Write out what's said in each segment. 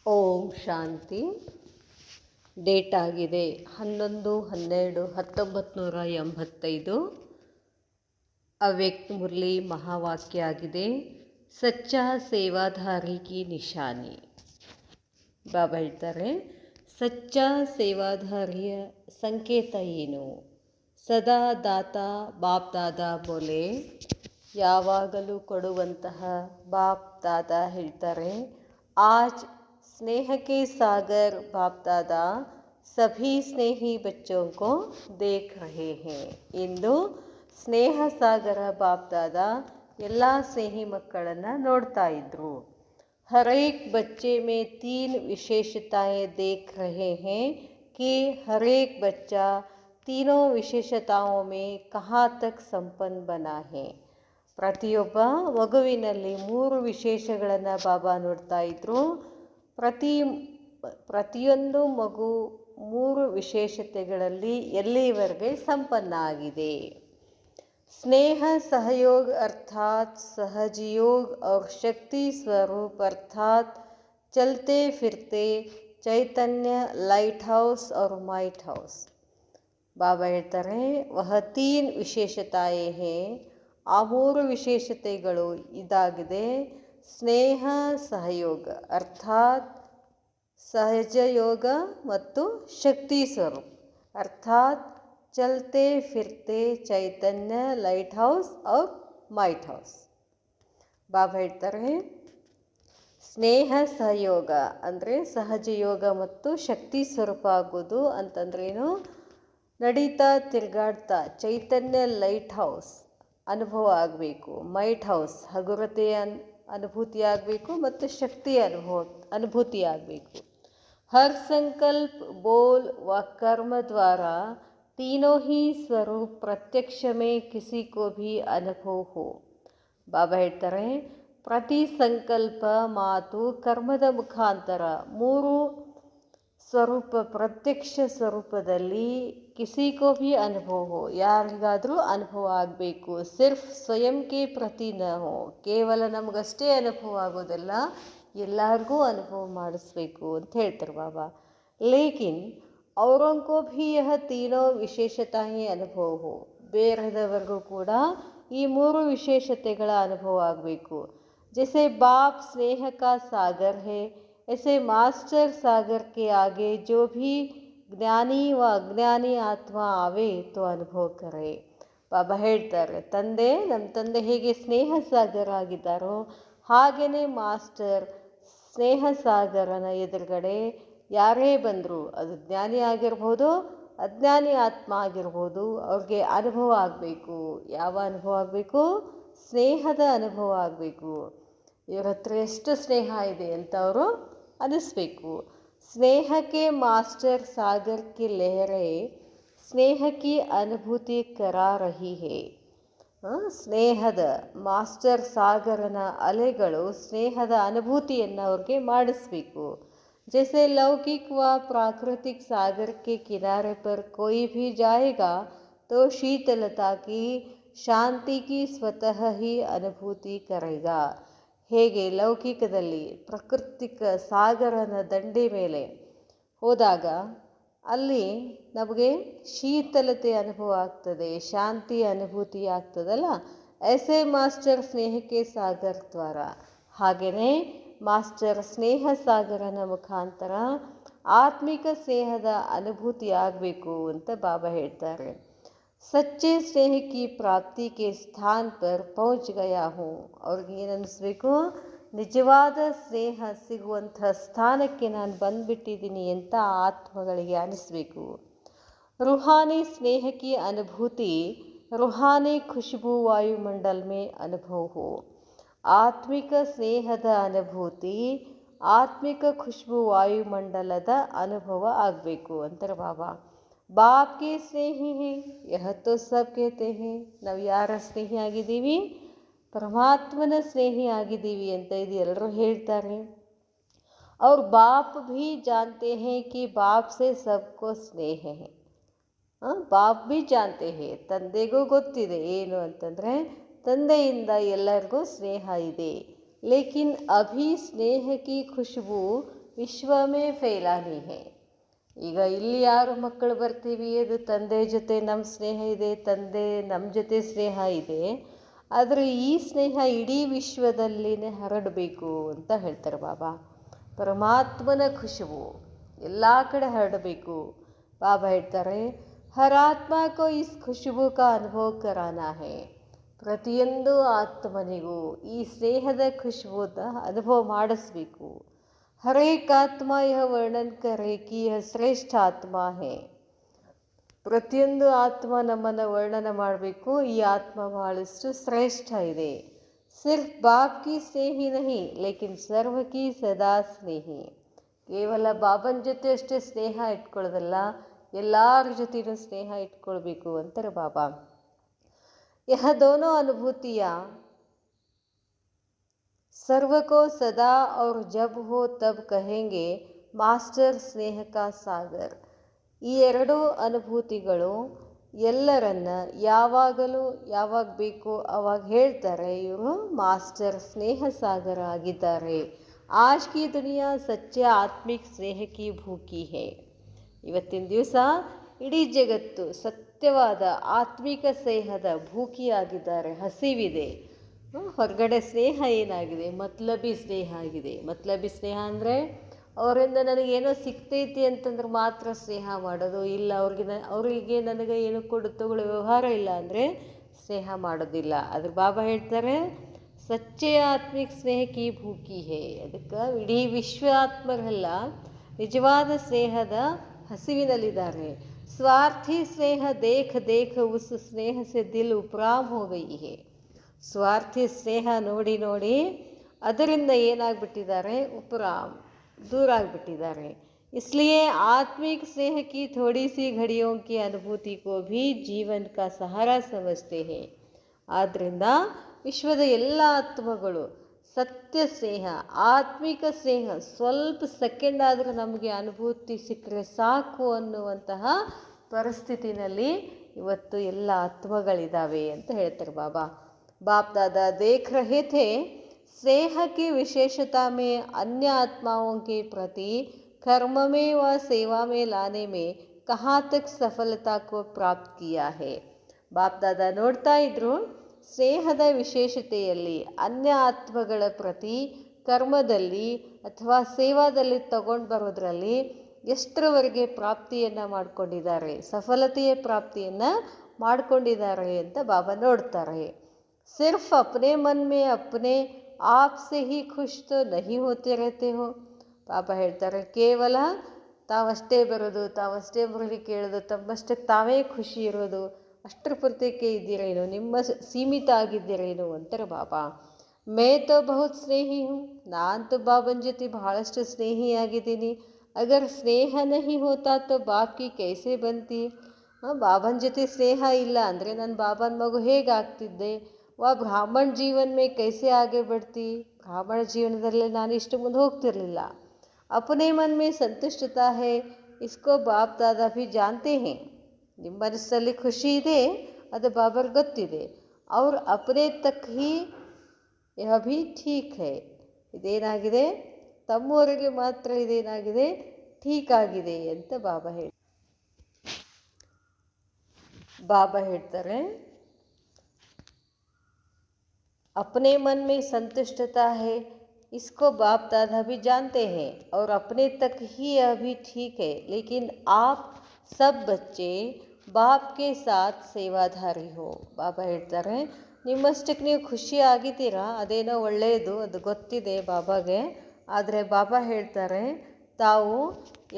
ಓಂ ಶಾಂತಿ. Date ಆಗಿದೆ 11-12-1985. ಅವ್ಯಕ್ತ ಮುರಳಿ ಮಹಾವಾಕ್ಯ ಆಗಿದೆ, ಸಚ್ಚಾ ಸೇವಾಧಾರಿ ಕಿ ನಿಶಾನಿ. ಬಾಬಾ ಹೇಳ್ತಾರೆ, ಸಚ್ಚಾ ಸೇವಾಧಾರಿಯ ಸಂಕೇತ ಏನು? ಸದಾ ದಾತ ಬಾಪ್ ದಾದಾ ಬೋಲೆ, ಯಾವಾಗಲೂ ಕೊಡುವಂತಹ ಬಾಪ್ ದಾದಾ ಹೇಳ್ತಾರೆ, ಆಜ್ स्नेह के सागर बाप दादा सभी स्नेही बच्चों को देख रहे हैं. ಇಂದು ಸ್ನೇಹ ಸಾಗರ ಬಾಪ್ ದಾದಾ ಎಲ್ಲ ಸ್ನೇಹಿ ಮಕ್ಕಳನ್ನು ನೋಡ್ತಾ ಇದ್ರು. हर एक बच्चे में 3 विशेषताएं देख रहे हैं कि हर एक बच्चा तीनों विशेषताओं में कहाँ तक संपन्न बना है. ಪ್ರತಿಯೊಬ್ಬ ಮಗುವಿನಲ್ಲಿ 3 ವಿಶೇಷಗಳನ್ನು ಬಾಬಾ ನೋಡ್ತಾ ಇದ್ರು. ಪ್ರತಿಯೊಂದು ಮಗು 3 ವಿಶೇಷತೆಗಳಲ್ಲಿ ಎಲ್ಲಿವರೆಗೆ ಸಂಪನ್ನ ಆಗಿದೆ. स्नेह सहयोग अर्थात सहजयोग और शक्ति स्वरूप अर्थात चलते फिरते चैतन्य लाइट हाउस और माइट हाउस. ಬಾಬಾ ಹೇಳ್ತಾರೆ, ವಹ 3 ವಿಶೇಷತಾಯೇ ಹೇ. ಆ 3 ವಿಶೇಷತೆಗಳು ಇದಾಗಿದೆ. ಸ್ನೇಹ ಸಹಯೋಗ ಅರ್ಥಾತ್ ಸಹಜ ಯೋಗ ಮತ್ತು ಶಕ್ತಿ ಸ್ವರೂಪ ಅರ್ಥಾತ್ ಚಲ್ತೆ ಫಿರ್ತೆ ಚೈತನ್ಯ ಲೈಟ್ ಹೌಸ್ ಔರ್ ಮೈಟ್ ಹೌಸ್. ಬಾಬಾ ಹೇಳ್ತಾರೆ, ಸ್ನೇಹ ಸಹಯೋಗ ಅಂದರೆ ಸಹಜ ಯೋಗ ಮತ್ತು ಶಕ್ತಿ ಸ್ವರೂಪ ಆಗೋದು ಅಂತಂದ್ರೇನು? ನಡೀತಾ ತಿರುಗಾಡ್ತಾ ಚೈತನ್ಯ ಲೈಟ್ ಹೌಸ್ ಅನುಭವ ಆಗಬೇಕು, ಮೈಟ್ ಹೌಸ್ ಹಗುರತೆಯ ಅನುಭೂತಿ ಆಗಬೇಕು ಮತ್ತು ಶಕ್ತಿಯ ಅನುಭೂತಿ ಆಗಬೇಕು. हर संकल्प बोल व कर्म द्वारा तीनों ही स्वरूप प्रत्यक्ष में किसी को भी अनुभव हो. ಬಾಬಾ ಹೇಳ್ತಾರೆ, ಪ್ರತಿ ಸಂಕಲ್ಪ ಮಾತು ಕರ್ಮದ ಮುಖಾಂತರ 3 ಸ್ವರೂಪ ಪ್ರತ್ಯಕ್ಷ ಸ್ವರೂಪದಲ್ಲಿ ಕಿಸಿಕೋ ಭಿ ಅನುಭವ ಹೋ, ಯಾರಿಗಾದರೂ ಅನುಭವ ಆಗಬೇಕು. ಸಿರ್ಫ್ ಸ್ವಯಂಗೆ ಪ್ರತಿ ನ ಹೋ, ಕೇವಲ ನಮಗಷ್ಟೇ ಅನುಭವ ಆಗೋದಲ್ಲ, ಎಲ್ಲರಿಗೂ ಅನುಭವ ಮಾಡಿಸ್ಬೇಕು ಅಂತ ಹೇಳ್ತಾರೆ ಬಾಬಾ. ಲೇಕಿನ್ ಅವರಂಕೋ ಭಿ ಯಹ ತೀನೋ ವಿಶೇಷತಾಯೇ ಅನುಭವ ಹೋ, ಬೇರೆದವರೆಗೂ ಕೂಡ ಈ 3 ವಿಶೇಷತೆಗಳ ಅನುಭವ ಆಗಬೇಕು. ಜೈಸೆ ಬಾಪ್ ಸ್ನೇಹ ಕಾ ಸಾಗರ್ ಹೇ, ऐसे मास्टर सागर के आगे जो भी ज्ञानी व अज्ञानी आत्मा आवे तो अनुभव करे. ಬಾಬಾ ಹೇಳ್ತಾರೆ, ನಮ್ಮ ತಂದೆ ಹೇಗೆ ಸ್ನೇಹ ಸಾಗರ ಆಗಿದ್ದಾರೋ ಹಾಗೆಯೇ ಮಾಸ್ಟರ್ ಸ್ನೇಹ ಸಾಗರನ ಎದುರುಗಡೆ ಯಾರೇ ಬಂದರೂ, ಅದು ಜ್ಞಾನಿ ಆಗಿರ್ಬೋದು ಅಜ್ಞಾನಿ ಆತ್ಮ ಆಗಿರ್ಬೋದು, ಅವ್ರಿಗೆ ಅನುಭವ ಆಗಬೇಕು. ಯಾವ ಅನುಭವ ಆಗಬೇಕು? ಸ್ನೇಹದ ಅನುಭವ ಆಗಬೇಕು. ಇವ್ರ ಹತ್ರ ಎಷ್ಟು ಸ್ನೇಹ ಇದೆ ಅಂತ ಅವರು ಅನ್ನಿಸ್ಬೇಕು. ಸ್ನೇಹಕ್ಕೆ ಮಾಸ್ಟರ್ ಸಾಗರ್ ಕಿ ಲಹರೆ ಸ್ನೇಹಕ್ಕೆ ಅನುಭೂತಿ ಕರಾ ರಹಿ ಹೇ. ಸ್ನೇಹದ ಮಾಸ್ಟರ್ ಸಾಗರನ ಅಲೆಗಳು ಸ್ನೇಹದ ಅನುಭೂತಿಯನ್ನು ಅವ್ರಿಗೆ ಮಾಡಿಸ್ಬೇಕು. ಜೈಸೆ ಲೌಕಿಕ ವ ಪ್ರಾಕೃತಿಕ ಸಾಗರ್ ಕೆ ಕಿನಾರೆ ಪರ್ ಕೋಯಿ ಭಿ ಜಾಯೇಗಾ ತೋ ಶೀತಲತಾ ಕಿ ಶಾಂತಿ ಕಿ ಸ್ವತಃ ಹಿ ಅನುಭೂತಿ ಕರೇಗಾ. ಹೇಗೆ ಲೌಕಿಕದಲ್ಲಿ ಪ್ರಾಕೃತಿಕ ಸಾಗರನ ದಂಡೆ ಮೇಲೆ ಹೋದಾಗ ಅಲ್ಲಿ ನಮಗೆ ಶೀತಲತೆ ಅನುಭವ ಆಗ್ತದೆ, ಶಾಂತಿ ಅನುಭೂತಿ ಆಗ್ತದಲ್ಲ, ಐಸೆ ಮಾಸ್ಟರ್ ಸ್ನೇಹಕ್ಕೆ ಸಾಗರ್ ದ್ವಾರ, ಹಾಗೆಯೇ ಮಾಸ್ಟರ್ ಸ್ನೇಹ ಸಾಗರನ ಮುಖಾಂತರ ಆತ್ಮಿಕ ಸ್ನೇಹದ ಅನುಭೂತಿ ಆಗಬೇಕು ಅಂತ ಬಾಬಾ ಹೇಳ್ತಾರೆ. ಸಚ್ಚೆ ಸ್ನೇಹ ಕಿ ಪ್ರಾಪ್ತಿ ಕೆ ಸ್ಥಾನ ಪರ್ ಪಹುಂಚ್ ಗಯಾ ಹೂँ. ಅವ್ರಿಗೆ ಏನು ಅನ್ನಿಸ್ಬೇಕು? ನಿಜವಾದ ಸ್ನೇಹ ಸಿಗುವಂಥ ಸ್ಥಾನಕ್ಕೆ ನಾನು ಬಂದುಬಿಟ್ಟಿದ್ದೀನಿ ಅಂತ ಆತ್ಮಗಳಿಗೆ ಅನಿಸ್ಬೇಕು. रूहानी स्नेह की अनुभूति रूहानी खुशबू वायुमंडल में अनुभव हो. ಆತ್ಮಿಕ ಸ್ನೇಹದ ಅನುಭೂತಿ ಆತ್ಮಿಕ ಖುಷ್ಬು ವಾಯುಮಂಡಲದ ಅನುಭವ ಆಗಬೇಕು ಅಂತಾರೆ ಬಾಬಾ. ಬಾಪ್ ಕೆ ಸ್ನೇಹಿ ಹೇ ಯಹ ತೋ ಸಬ್ ಕೇತೆ ಹೇ. ನಾವು ಯಾರ ಸ್ನೇಹಿ ಆಗಿದ್ದೀವಿ? ಪರಮಾತ್ಮನ ಸ್ನೇಹಿ ಆಗಿದ್ದೀವಿ ಅಂತ ಇದು ಎಲ್ಲರೂ ಹೇಳ್ತಾರೆ. ಅವ್ರ ಬಾಪ್ ಭೀ ಜಾನ್ತೆ ಹೇ ಕಿ ಬಾಪ್ ಸೆ ಸಬ್ಕೋ ಸ್ನೇಹ ಹೇ. ಬಾಪ್ ಭೀ ಜಾನ್ತೆ ಹೇ, ತಂದೆಗೂ ಗೊತ್ತಿದೆ ಏನು ಅಂತಂದರೆ ತಂದೆಯಿಂದ ಎಲ್ಲರಿಗೂ ಸ್ನೇಹ ಇದೆ. ಲೇಕಿನ್ ಅಭಿ ಸ್ನೇಹ ಕಿ ಖುಷ್ಬು ವಿಶ್ವ ಮೇ ಫೈಲಾನಿ ಹೇ. ಈಗ ಇಲ್ಲಿ ಯಾರು ಮಕ್ಕಳು ಬರ್ತೀವಿ, ಅದು ತಂದೆ ಜೊತೆ ನಮ್ಮ ಸ್ನೇಹ ಇದೆ, ತಂದೆ ನಮ್ಮ ಜೊತೆ ಸ್ನೇಹ ಇದೆ, ಆದರೆ ಈ ಸ್ನೇಹ ಇಡೀ ವಿಶ್ವದಲ್ಲಿನೇ ಹರಡಬೇಕು ಅಂತ ಹೇಳ್ತಾರೆ ಬಾಬಾ. ಪರಮಾತ್ಮನ ಖುಷಿವು ಎಲ್ಲ ಕಡೆ ಹರಡಬೇಕು. ಬಾಬಾ ಹೇಳ್ತಾರೆ, ಹರ್ ಆತ್ಮ ಕೋ ಇಸ್ ಖುಷ್ಬು ಕಾ ಅನುಭವ ಕರಾನಾ ಹೇ. ಪ್ರತಿಯೊಂದು ಆತ್ಮನಿಗೂ ಈ ಸ್ನೇಹದ ಖುಷ್ಬುದ ಅನುಭವ ಮಾಡಿಸ್ಬೇಕು. हर एक आत्मा यह वर्णन करे कि यह ಶ್ರೇಷ್ಠ ಆತ್ಮ ಹೇ. ಪ್ರತಿಯೊಂದು ಆತ್ಮ ನಮ್ಮನ್ನು ವರ್ಣನೆ ಮಾಡಬೇಕು, ಈ ಆತ್ಮ ಬಹಳಷ್ಟು ಶ್ರೇಷ್ಠ ಇದೆ. ಸಿರ್ಫ್ ಬಾಪ್ ಕಿ ಸ್ನೇಹಿ ನಹಿ ಲೇಕಿನ್ ಸರ್ವ ಕಿ ಸದಾ ಸ್ನೇಹಿ. ಕೇವಲ ಬಾಬನ ಜೊತೆ ಅಷ್ಟೇ ಸ್ನೇಹ ಇಟ್ಕೊಳ್ಳೋದಲ್ಲ, ಎಲ್ಲರ ಜೊತೆನೂ ಸ್ನೇಹ ಇಟ್ಕೊಳ್ಬೇಕು ಅಂತಾರೆ ಬಾಬಾ. ಯಹ ದೋನೋ ಅನುಭೂತಿಯ सर्व को सदा और जब हो तब कहेंगे ಮಾಸ್ಟರ್ ಸ್ನೇಹ ಕಾ ಸಾಗರ್. ಈ ಎರಡೂ ಅನುಭೂತಿಗಳು ಎಲ್ಲರನ್ನ ಯಾವಾಗಲೂ ಯಾವಾಗ ಬೇಕೋ ಅವಾಗ ಹೇಳ್ತಾರೆ, ಇವರು ಮಾಸ್ಟರ್ ಸ್ನೇಹ ಸಾಗರ ಆಗಿದ್ದಾರೆ. ಆಜ್ ಕಿ ದುನಿಯಾ ಸಚ್ಚೆ ಆತ್ಮಿಕ್ ಸ್ನೇಹ ಕಿ ಭೂಕಿ ಹೇ. ಇವತ್ತಿನ ದಿವಸ ಇಡೀ ಜಗತ್ತು ಸತ್ಯವಾದ ಆತ್ಮಿಕ ಸ್ನೇಹದ ಭೂಕಿಯಾಗಿದ್ದಾರೆ, ಹಸಿವಿದೆ. ಹೊರಗಡೆ ಸ್ನೇಹ ಏನಾಗಿದೆ, ಮತ್ಲಬಿ ಸ್ನೇಹ ಆಗಿದೆ. ಮತ್ಲಬಿ ಸ್ನೇಹ ಅಂದರೆ ಅವರಿಂದ ನನಗೇನೋ ಸಿಗ್ತೈತಿ ಅಂತಂದ್ರೆ ಮಾತ್ರ ಸ್ನೇಹ ಮಾಡೋದು, ಇಲ್ಲ ಅವರಿಗೆ ನನಗೆ ಏನು ತಗೊಳ್ಳೋ ವ್ಯವಹಾರ ಇಲ್ಲ ಅಂದರೆ ಸ್ನೇಹ ಮಾಡೋದಿಲ್ಲ. ಅದ್ರ ಬಾಬಾ ಹೇಳ್ತಾರೆ, ಸಚ್ಚೆ ಆತ್ಮಿಕ ಸ್ನೇಹ ಕಿ ಭೂಕಿ ಹೇ. ಅದಕ್ಕೆ ಇಡೀ ವಿಶ್ವ ಆತ್ಮರೆಲ್ಲ ನಿಜವಾದ ಸ್ನೇಹದ ಹಸಿವಿನಲ್ಲಿದ್ದಾರೆ. ಸ್ವಾರ್ಥಿ ಸ್ನೇಹ ದೇಖ ದೇಖ ಉಸ್ ಸ್ನೇಹ ಸೆ ದಿಲ್ ಉಪ್ರಾಮ್ ಹೋ ಗಯಿ ಹೇ. ಸ್ವಾರ್ಥಿ ಸ್ನೇಹ ನೋಡಿ ನೋಡಿ ಅದರಿಂದ ಏನಾಗ್ಬಿಟ್ಟಿದ್ದಾರೆ, ಉಪರಾಮ್ ದೂರ ಆಗಿಬಿಟ್ಟಿದ್ದಾರೆ. इसलिए आत्मिक स्नेह की थोड़ी सी घड़ियों की अनुभूति को भी जीवन का सहारा समझते हैं. ಆದ್ದರಿಂದ ವಿಶ್ವದ ಎಲ್ಲ ಆತ್ಮಗಳು ಸತ್ಯ ಸ್ನೇಹ, ಆತ್ಮಿಕ ಸ್ನೇಹ ಸ್ವಲ್ಪ ಸೆಕೆಂಡ್ ಆದರೂ ನಮಗೆ ಅನುಭೂತಿ ಸಿಕ್ಕರೆ ಸಾಕು ಅನ್ನುವಂತಹ ಪರಿಸ್ಥಿತಿನಲ್ಲಿ ಇವತ್ತು ಎಲ್ಲ ಆತ್ಮಗಳಿದ್ದಾವೆ ಅಂತ ಹೇಳ್ತಾರೆ ಬಾಬಾ. बाप दादा देख रहे थे स्नेह की विशेषता में अन्य आत्माओं के प्रति कर्म में व सेवा में लाने में कहाँ तक सफलता को प्राप्त किया है. बाप दादा ನೋಡ್ತಾ ಇದ್ರು, ಸ್ನೇಹದ ವಿಶೇಷತೆಯಲ್ಲಿ ಅನ್ಯ ಆತ್ಮಗಳ ಪ್ರತಿ ಕರ್ಮದಲ್ಲಿ ಅಥವಾ ಸೇವಾದಲ್ಲಿ ತಗೊಂಡು ಬರೋದ್ರಲ್ಲಿ ಎಷ್ಟರವರೆಗೆ ಪ್ರಾಪ್ತಿಯನ್ನು ಮಾಡ್ಕೊಂಡಿದ್ದಾರೆ, ಸಫಲತೆಯ ಪ್ರಾಪ್ತಿಯನ್ನು ಮಾಡ್ಕೊಂಡಿದ್ದಾರೆ ಅಂತ ಬಾಬಾ ನೋಡ್ತಾರೆ. सिर्फ अपने मन में अपने आप से ही खुश तो नहीं होते रहते हो. ಪಾಪ ಹೇಳ್ತಾರೆ, ಕೇವಲ ತಾವಷ್ಟೇ ಬರೋದು, ತಾವಷ್ಟೇ ಮುರಳಿ ಕೇಳೋದು, ತಮ್ಮಷ್ಟಕ್ಕೆ ತಾವೇ ಖುಷಿ ಇರೋದು, ಅಷ್ಟರ ಪೂರ್ತಕ್ಕೆ ಇದ್ದೀರೇನು, ನಿಮ್ಮ ಸೀಮಿತ ಆಗಿದ್ದೀರೇನು ಅಂತಾರೆ ಬಾಬಾ. ಮೇ ತೋ ಬಹುತ್ ಸ್ನೇಹಿ ಹೂँ, ನಾನಂತೂ ಬಾಬನ ಜೊತೆ ಬಹಳಷ್ಟು ಸ್ನೇಹಿಯಾಗಿದ್ದೀನಿ. ಅಗರ್ ಸ್ನೇಹ ನಹಿ ಹೋತಾ ತೋ ಬಾಪ್ ಕಿ ಕೈಸೆ ಬಂತಿ. ಬಾಬನ ಜೊತೆ ಸ್ನೇಹ ಇಲ್ಲ ಅಂದರೆ ನಾನು ಬಾಬನ ಮಗು ಹೇಗಾಗ್ತಿದ್ದೆ. ಬ್ರಾಹ್ಮಣ ಜೀವನ ಮೇ ಕೈಸೆ ಆಗೆ ಬಡ್ತಿ. ಬ್ರಾಹ್ಮಣ ಜೀವನದಲ್ಲಿ ನಾನು ಇಷ್ಟು ಮುಂದೆ ಹೋಗ್ತಿರಲಿಲ್ಲ. ಅಪನೇ ಮನ್ ಮೇ ಸಂತುಷ್ಟತಾ ಹೇ, ಇಸ್ಕೋ ಬಾಪ್ ದಾದಾ ಭಿ ಜಾನ್ತೆ ಹೇ. ನಿಮ್ಮ ಮನಸ್ಸಲ್ಲಿ ಖುಷಿ ಇದೆ, ಅದು ಬಾಬರ್ ಗೊತ್ತಿದೆ. ಅವ್ರ ಅಪನೇ ತಕ್ ಹಿ ಯಹ ಭಿ ಠೀಕ್ ಹೇ. ಇದೇನಾಗಿದೆ, ತಮ್ಮವರೆಗೆ ಮಾತ್ರ ಇದೇನಾಗಿದೆ, ಠೀಕ್ ಆಗಿದೆ ಅಂತ ಬಾಬಾ ಹೇಳ್ತಾರೆ. अपने मन में संतुष्टता है, इसको बाप दादा भी जानते हैं और अपने तक ही यह भी ठीक है. लेकिन आप सब बच्चे बाप के साथ सेवाधारी हो. ಬಾಬಾ ಹೇಳ್ತಾರೆ, ನಿಮ್ಮಷ್ಟಕ್ಕೆ ನೀವು ಖುಷಿ ಆಗಿದ್ದೀರಾ, ಅದೇನೋ ಒಳ್ಳೆಯದು, ಅದು ಗೊತ್ತಿದೆ ಬಾಬಾಗೆ. ಆದರೆ ಬಾಬಾ ಹೇಳ್ತಾರೆ, ತಾವು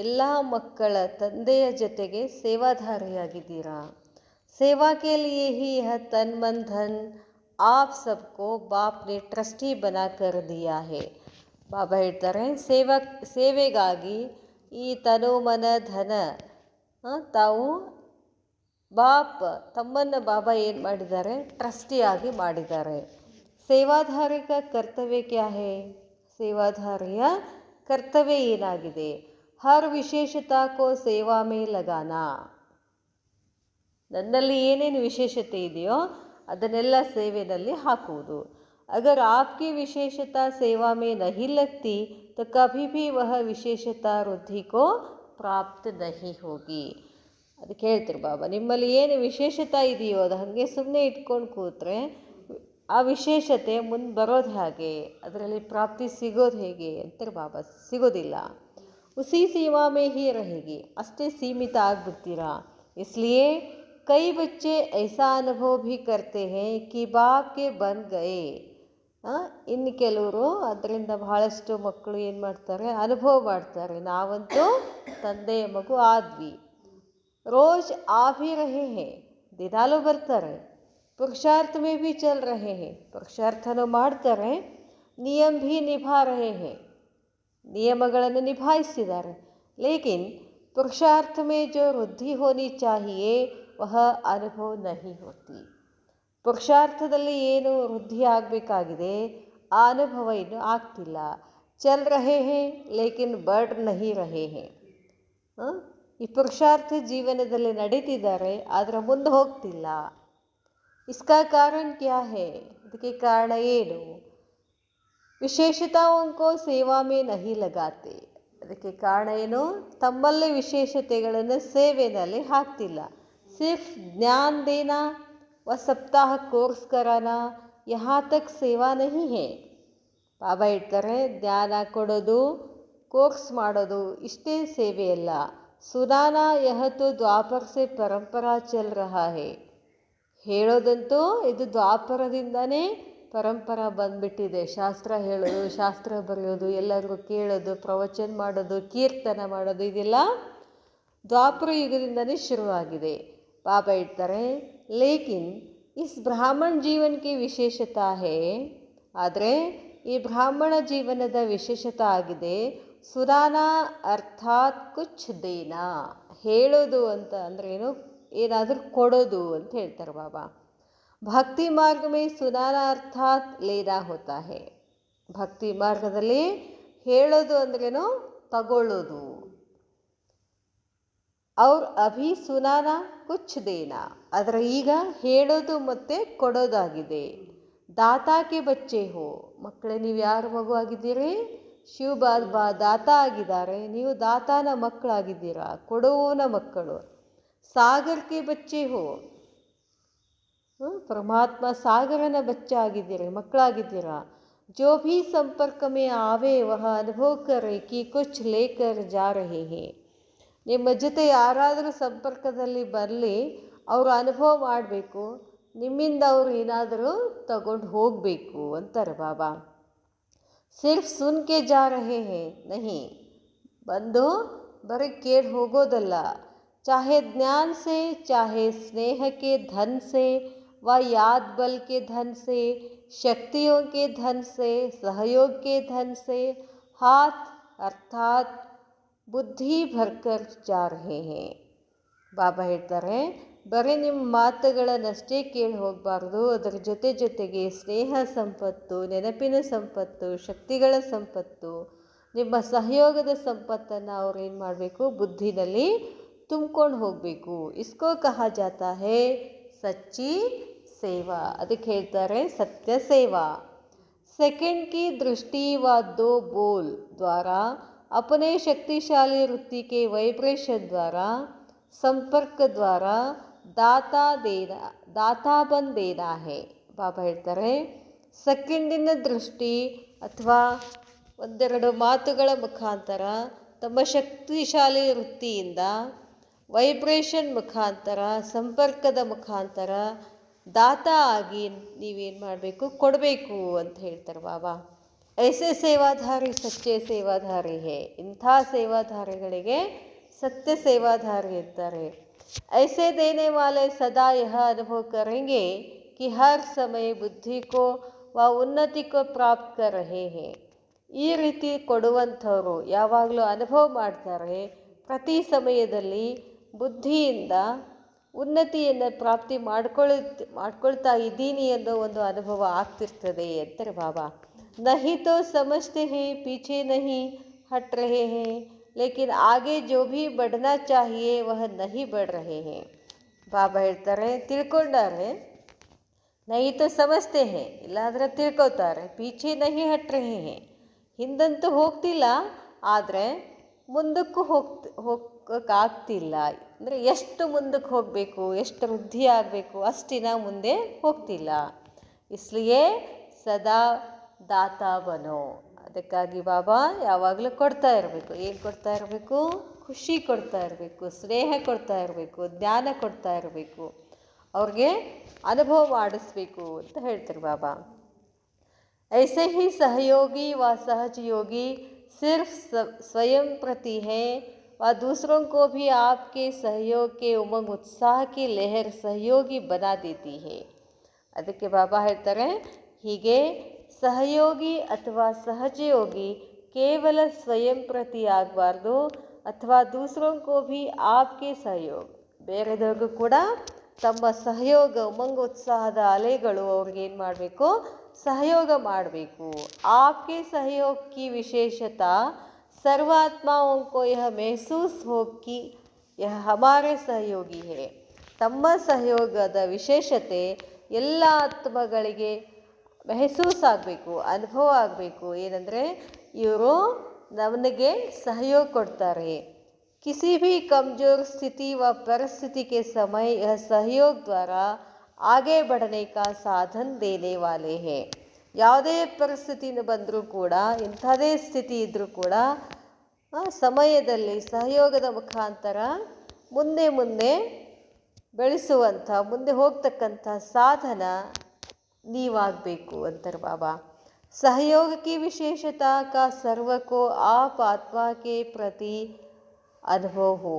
ಎಲ್ಲ ಮಕ್ಕಳ ತಂದೆಯ ಜೊತೆಗೆ ಸೇವಾಧಾರಿಯಾಗಿದ್ದೀರಾ. ಸೇವಾ ಕೆ ಲಿಯೇ ಹಿ ಯಹ ತನ್ ಮನ್ ಧನ್ आप सबको बाप ने ट्रस्टी बना कर दिया है. ಬಾಬಾ ಹೇಳ್ತಾರೆ, ಸೇವೆಗಾಗಿ ಈ ತನು ಮನ ಧನ ತಾವು ತಮ್ಮನ್ನು ಬಾಬಾ ಏನು ಮಾಡಿದ್ದಾರೆ, ಟ್ರಸ್ಟಿಯಾಗಿ ಮಾಡಿದ್ದಾರೆ. ಸೇವಾಧಾರಿಕ ಕರ್ತವ್ಯ ಕ್ಯಾ ಹೇ. ಸೇವಾಧಾರಿಯ ಕರ್ತವ್ಯ ಏನಾಗಿದೆ, ಹರ್ ವಿಶೇಷತಾ ಕೋ ಸೇವಾ ಮೇ ಲಗಾನಾ. ನನ್ನಲ್ಲಿ ಏನೇನು ವಿಶೇಷತೆ ಇದೆಯೋ ಅದನ್ನೆಲ್ಲ ಸೇವೆಯಲ್ಲಿ ಹಾಕುವುದು. अगर आपकी विशेषता सेवा में नहीं लगती तो कभी भी वह विशेषता ವೃದ್ಧಿ को ಪ್ರಾಪ್ತ नहीं होगी. ಅದಕ್ಕೆ ಹೇಳ್ತಾರೆ ಬಾಬಾ, ನಿಮ್ಮಲ್ಲಿ ಏನು ವಿಶೇಷತೆ ಇದೆಯೋ ಅದು ಹಾಗೆ ಸುಮ್ಮನೆ ಇಟ್ಕೊಂಡು ಕೂತ್ರೆ ಆ ವಿಶೇಷತೆ ಮುಂದೆ ಬರೋದು ಹೇಗೆ, ಅದರಲ್ಲಿ ಪ್ರಾಪ್ತಿ ಸಿಗೋದು ಹೇಗೆ ಅಂತಾರೆ ಬಾಬಾ. ಸಿಗೋದಿಲ್ಲ. उसी सीमा में ही रहेगी, ಅಷ್ಟೇ ಸೀಮಿತ ಆಗಿಬಿಡ್ತೀರಾ. इसलिए कई बच्चे ऐसा अनुभव भी करते हैं कि बाप के बन गए. ಇನ್ನು ಕೆಲವರು ಅದರಿಂದ ಬಹಳಷ್ಟು ಮಕ್ಕಳು ಏನು ಮಾಡ್ತಾರೆ, ಅನುಭವ ಮಾಡ್ತಾರೆ, ನಾವಂತೂ ತಂದೆಯ ಮಗು ಆದ್ವಿ. रोज आ भी रहे हैं, ದಿನಾಲೂ ಬರ್ತಾರೆ. पुरुषार्थ में भी चल रहे हैं, ಪುರುಷಾರ್ಥನೂ ಮಾಡ್ತಾರೆ. ನಿಯಮ भी निभा रहे हैं, ನಿಯಮಗಳನ್ನು ನಿಭಾಯಿಸಿದ್ದಾರೆ. लेकिन पुरुषार्थ में जो वृद्धि होनी चाहिए वह अनुभव नहीं होती. ಪುರುಷಾರ್ಥದಲ್ಲಿ ಏನು ವೃದ್ಧಿ ಆಗಬೇಕಾಗಿದೆ ಆ ಅನುಭವ ಇನ್ನೂ ಆಗ್ತಿಲ್ಲ. ಚಲ್ ರಹೆ ಹೇ ಲೇಕಿನ್ ಬಡ್ ನಹಿ ರಹೆ ಹೇ. ಈ ಪುರುಷಾರ್ಥ ಜೀವನದಲ್ಲಿ ನಡೀತಿದ್ದಾರೆ, ಆದರೆ ಮುಂದೆ ಹೋಗ್ತಿಲ್ಲ. ಇಸ್ಕಾ ಕಾರಣ ಕ್ಯಾ ಹೇ, ಇದಕ್ಕೆ ಕಾರಣ ಏನು? ವಿಶೇಷತಾओं ಸೇವಾ ಮೇ ನಹಿ ಲಗಾತೆ. ಅದಕ್ಕೆ ಕಾರಣ ಏನು? ತಮ್ಮಲ್ಲಿ ವಿಶೇಷತೆಗಳನ್ನು ಸೇವೆಯಲ್ಲಿ ಹಾಕ್ತಿಲ್ಲ. ಸಿರ್ಫ್ ಜ್ಞಾನ ದೇನಾ ವ ಸಪ್ತಾಹ ಕೋರ್ಸ್ ಕರಾನಾ ಯಹಾ ತಕ್ ಸೇವಾ ನಹಿ ಹೇ. ಬಾಬಾ ಹೇಳ್ತಾರೆ, ಜ್ಞಾನ ಕೊಡೋದು, ಕೋರ್ಸ್ ಮಾಡೋದು ಇಷ್ಟೇ ಸೇವೆಯಲ್ಲ. ಸುನಾನಾ ಯಹ ತೋ ದ್ವಾಪರ ಸೆ ಪರಂಪರಾ ಚಲ್ ರಹಾ ಹೇ. ಹೇಳೋದಂತೂ ಇದು ದ್ವಾಪರದಿಂದನೇ ಪರಂಪರಾ ಬಂದ್ಬಿಟ್ಟಿದೆ. ಶಾಸ್ತ್ರ ಹೇಳೋದು, ಶಾಸ್ತ್ರ ಬರೆಯೋದು, ಎಲ್ಲರಿಗೂ ಕೇಳೋದು, ಪ್ರವಚನ ಮಾಡೋದು, ಕೀರ್ತನ ಮಾಡೋದು, ಇದೆಲ್ಲ ದ್ವಾಪರ ಯುಗದಿಂದನೇ ಶುರುವಾಗಿದೆ. ಬಾಬಾ ಹೇಳ್ತಾರೆ, ಲೇಕಿನ್ ಇಸ್ ಬ್ರಾಹ್ಮಣ ಜೀವನಕ್ಕೆ ವಿಶೇಷತಾ ಹೇ. ಆದರೆ ಈ ಬ್ರಾಹ್ಮಣ ಜೀವನದ ವಿಶೇಷತೆ ಆಗಿದೆ ಸುನಾನಾ ಅರ್ಥಾತ್ ಕುಚ್ ದೇನಾ. ಹೇಳೋದು ಅಂತ ಅಂದ್ರೇನು, ಏನಾದರೂ ಕೊಡೋದು ಅಂತ ಹೇಳ್ತಾರೆ ಬಾಬಾ. ಭಕ್ತಿ ಮಾರ್ಗ ಮೇ ಸುನಾನಾ ಅರ್ಥಾತ್ ಲೇನಾ ಹೋತಾ ಹೇ. ಭಕ್ತಿ ಮಾರ್ಗದಲ್ಲಿ ಹೇಳೋದು ಅಂದ್ರೇನು, ತಗೊಳ್ಳೋದು. ಅವ್ರ ಅಭಿ ಸುನಾನಾ ಕುಚ್ ದೇನಾ, ಆದರೆ ಈಗ ಹೇಳೋದು ಮತ್ತು ಕೊಡೋದಾಗಿದೆ. ದಾತಾಕ್ಕೆ ಬಚ್ಚೆ ಹೋ. ಮಕ್ಕಳೇ, ನೀವು ಯಾರ ಮಗು ಆಗಿದ್ದೀರಿ? ಶಿವ ಬಾಬಾ ದಾತ ಆಗಿದ್ದಾರೆ, ನೀವು ದಾತಾನ ಮಕ್ಕಳಾಗಿದ್ದೀರಾ, ಕೊಡುವವನ ಮಕ್ಕಳು. ಸಾಗರ್ಗೆ ಬಚ್ಚೆ ಹೋ, ಪರಮಾತ್ಮ ಸಾಗರನ ಬಚ್ಚ ಆಗಿದ್ದೀರಿ, ಮಕ್ಕಳಾಗಿದ್ದೀರಾ. ಜೋ ಭೀ ಸಂಪರ್ಕ ಮೇ ಆವೆ ವಹ ಅನುಭವ ಕರೆ ಕಿ ಕುಚ್ ಲೇಕರ್ ಜಾ ರಹೆ ಹೇ. ನಿಮ್ಮ ಜೊತೆ ಯಾರಾದರೂ ಸಂಪರ್ಕದಲ್ಲಿ ಬರಲಿ, ಅವರು ಅನುಭವ ಮಾಡಬೇಕು, ನಿಮ್ಮಿಂದ ಅವರು ಏನಾದರೂ ತಗೊಂಡು ಹೋಗಬೇಕು ಅಂತಾರೆ ಬಾಬಾ. ಸಿರ್ಫ್ ಸುನ್ಕೆ ಜಾ ರಹೆ ಹೇ ನಹಿ, ಬಂದು ಬರೀ ಕೇಳಿ ಹೋಗೋದಲ್ಲ. ಚಾಹೆ ಜ್ಞಾನ ಸೆ, ಚಾಹೆ ಸ್ನೇಹ ಕೆ ಧನ್ ಸೆ व याद बल के धन से, शक्तियों के धन से, सहयोग के धन से, हाथ अर्थात ಬುದ್ಧಿ ಭರ್ಕರ್ ಜಾ ರಹೆ ಹೇ. ಬಾಬಾ ಹೇಳ್ತಾರೆ, ಬರೀ ನಿಮ್ಮ ಮಾತುಗಳನ್ನಷ್ಟೇ ಕೇಳಿ ಹೋಗಬಾರ್ದು, ಅದರ ಜೊತೆಗೆ ಸ್ನೇಹ ಸಂಪತ್ತು, ನೆನಪಿನ ಸಂಪತ್ತು, ಶಕ್ತಿಗಳ ಸಂಪತ್ತು, ನಿಮ್ಮ ಸಹಯೋಗದ ಸಂಪತ್ತನ್ನು ಅವ್ರು ಏನು ಮಾಡಬೇಕು, ಬುದ್ಧಿನಲ್ಲಿ ತುಂಬ್ಕೊಂಡು ಹೋಗಬೇಕು. ಇಸ್ಕೋ ಕಹಾ ಜಾತಾ ಹೇ ಸಚ್ಚಿ ಸೇವಾ. ಅದಕ್ಕೆ ಹೇಳ್ತಾರೆ ಸತ್ಯ ಸೇವಾ. सेकंड की दृष्टि व दो बोल द्वारा अपने शक्तिशाली वृत्ति के वाइब्रेशन द्वारा संपर्क द्वारा दाता बन देना है. ಬಾಬಾ ಹೇಳ್ತಾರೆ, ಸೆಕೆಂಡಿನ ದೃಷ್ಟಿ ಅಥವಾ ಒಂದೆರಡು ಮಾತುಗಳ ಮುಖಾಂತರ ತಮ್ಮ ಶಕ್ತಿಶಾಲಿ ವೃತ್ತಿಯಿಂದ, ವೈಬ್ರೇಷನ್ ಮುಖಾಂತರ, ಸಂಪರ್ಕದ ಮುಖಾಂತರ ದಾತ ಆಗಿ ನೀವೇನು ಮಾಡಬೇಕು, ಕೊಡಬೇಕು ಅಂತ ಹೇಳ್ತಾರೆ ಬಾಬಾ. ಐಸೆ ಸೇವಾಧಾರಿ ಸಚ್ಚೆ ಸೇವಾಧಾರಿ ಹೇ. ಇಂಥ ಸೇವಾಧಾರಿಗಳಿಗೆ ಸತ್ಯ ಸೇವಾಧಾರಿ ಇರ್ತಾರೆ. ಐಸೆ ದೇನೆ ವಾಲೆ ಸದಾ ಯಹ ಅನುಭವ ಕರೆಂಗೆ कि हर समय बुद्धि को व उन्नति को प्राप्त कर रहे हैं. ಈ ರೀತಿ ಕೊಡುವಂಥವರು ಯಾವಾಗಲೂ ಅನುಭವ ಮಾಡ್ತಾರೆ, ಪ್ರತಿ ಸಮಯದಲ್ಲಿ ಬುದ್ಧಿಯಿಂದ ಉನ್ನತಿಯನ್ನು ಪ್ರಾಪ್ತಿ ಮಾಡ್ಕೊಳ್ತಾ ಇದ್ದೀನಿ ಅನ್ನೋ ಒಂದು ಅನುಭವ ಆಗ್ತಿರ್ತದೆ ಅಂತಾರೆ ಬಾಬಾ. नहीं तो समझते हैं पीछे नहीं हट रहे हैं, लेकिन आगे जो भी बढ़ना चाहिए वह नहीं बढ़ रहे हैं. ಬಾಬಾ ಹೇಳ್ತಾರೆ, ತಿಳ್ಕೊಂಡಾರೆ ನಹಿ ತೋ ಸಮಜ್ತೆ ಹೇ, ಇಲ್ಲಾಂದರೆ ತಿಳ್ಕೊತಾರೆ. ಪೀಛೆ ನಹಿ ಹಟ್ ರಹೆ ಹೇ, ಹಿಂದಂತೂ ಹೋಗ್ತಿಲ್ಲ, ಆದರೆ ಮುಂದಕ್ಕೂ ಹೋಗೋಕ್ಕಾಗ್ತಿಲ್ಲ. ಅಂದರೆ ಎಷ್ಟು ಮುಂದಕ್ಕೆ ಹೋಗಬೇಕು, ಎಷ್ಟು ವೃದ್ಧಿ ಆಗಬೇಕು ಅಷ್ಟಿನ ಮುಂದೆ ಹೋಗ್ತಿಲ್ಲ. ಇಸ್ಲಿಯೇ ಸದಾ ದಾತಾ ಬನೋ. ಅದಕ್ಕಾಗಿ ಬಾಬಾ ಯಾವಾಗಲೂ ಕೊಡ್ತಾ ಇರಬೇಕು. ಏನು ಕೊಡ್ತಾ ಇರಬೇಕು? ಖುಷಿ ಕೊಡ್ತಾ ಇರಬೇಕು, ಸ್ನೇಹ ಕೊಡ್ತಾ ಇರಬೇಕು, ಜ್ಞಾನ ಕೊಡ್ತಾ ಇರಬೇಕು, ಅವ್ರಿಗೆ ಅನುಭವ ಮಾಡಿಸ್ಬೇಕು ಅಂತ ಹೇಳ್ತಾರೆ ಬಾಬಾ. ऐसे ही सहयोगी व सहजयोगी सिर्फ स्वयं प्रति है व दूसरों को भी आपके सहयोग के उमंग उत्साह की लहर सहयोगी बना देती है. ಅದಕ್ಕೆ ಬಾಬಾ ಹೇಳ್ತಾರೆ, ಹೀಗೆ ಸಹಯೋಗಿ ಅಥವಾ ಸಹಜಯೋಗಿ ಕೇವಲ ಸ್ವಯಂ ಪ್ರತಿ ಆಗಬಾರ್ದು, ಅಥವಾ ದೂಸರೋं को भी आपके सहयोग, ಬೇರೆದವ್ರಿಗೂ ಕೂಡ ತಮ್ಮ ಸಹಯೋಗ ಉಮಂಗೋತ್ಸಾಹದ ಅಲೆಗಳು ಅವ್ರಿಗೆ ಏನು ಮಾಡಬೇಕು? सहयोग ಮಾಡಬೇಕು. आपके सहयोग की विशेषता सर्वात्माओं को यह महसूस हो कि यह हमारे सहयोगी है. ತಮ್ಮ ಸಹಯೋಗದ ವಿಶೇಷತೆ ಎಲ್ಲ ಆತ್ಮಗಳಿಗೆ ಮೆಹಸೂಸ್ ಆಗಬೇಕು, ಅನುಭವ ಆಗಬೇಕು. ಏನಂದರೆ ಇವರು ನಮಗೆ ಸಹಯೋಗ ಕೊಡ್ತಾರೆ. किसी भी कमज़ोर स्थिति व परिस्थिति के समय यह सहयोग द्वारा आगे बढ़ने का साधन देने वाले हैं. ಯಾವುದೇ ಪರಿಸ್ಥಿತಿನ ಬಂದರೂ ಕೂಡ, ಇಂಥದೇ ಸ್ಥಿತಿ ಇದ್ದರೂ ಕೂಡ ಸಮಯದಲ್ಲಿ ಸಹಯೋಗದ ಮುಖಾಂತರ ಮುಂದೆ ಮುಂದೆ ಬೆಳೆಸುವಂಥ, ಮುಂದೆ ಹೋಗ್ತಕ್ಕಂಥ ಸಾಧನ ನೀವಾಗಬೇಕು ಅಂತಾರೆ ಬಾಬಾ. सहयोग की विशेषता का सर्व को आप आत्मा के प्रति ಅನುಭವ ಹೋ.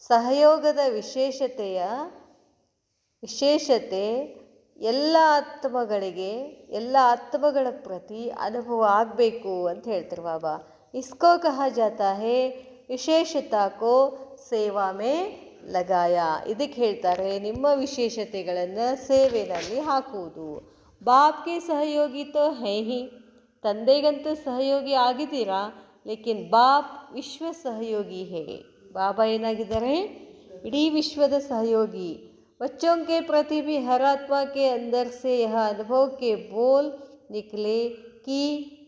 ಸಹಯೋಗದ ವಿಶೇಷತೆ ಎಲ್ಲ ಆತ್ಮಗಳಿಗೆ, ಎಲ್ಲ ಆತ್ಮಗಳ ಪ್ರತಿ ಅನುಭವ ಆಗಬೇಕು ಅಂತ ಹೇಳ್ತಾರೆ ಬಾಬಾ. ಇಸ್ಕೋ ಕಹಾ ಜಾತಾ ಹೇ ವಿಶೇಷತಾ ಕೋ ಸೇವಾ ಮೇ ಲಗಾಯ. ಇದಕ್ಕೆ ಹೇಳ್ತಾರೆ, ನಿಮ್ಮ ವಿಶೇಷತೆಗಳನ್ನು ಸೇವೆಯಲ್ಲಿ ಹಾಕುವುದು. ಬಾಪ್ಗೆ ಸಹಯೋಗಿ ತೋ ಹೈ ಹಿ, ತಂದೆಗಂತೂ ಸಹಯೋಗಿ ಆಗಿದ್ದೀರಾ, ಲೇಕಿನ್ ಬಾಪ್ ವಿಶ್ವ ಸಹಯೋಗಿ ಹೇ. ಬಾಬಾ ಏನಾಗಿದ್ದಾರೆ? ಇಡೀ ವಿಶ್ವದ ಸಹಯೋಗಿ. बच्चों के प्रति भी हर आत्मा के अंदर से यह अनुभव के बोल निकले कि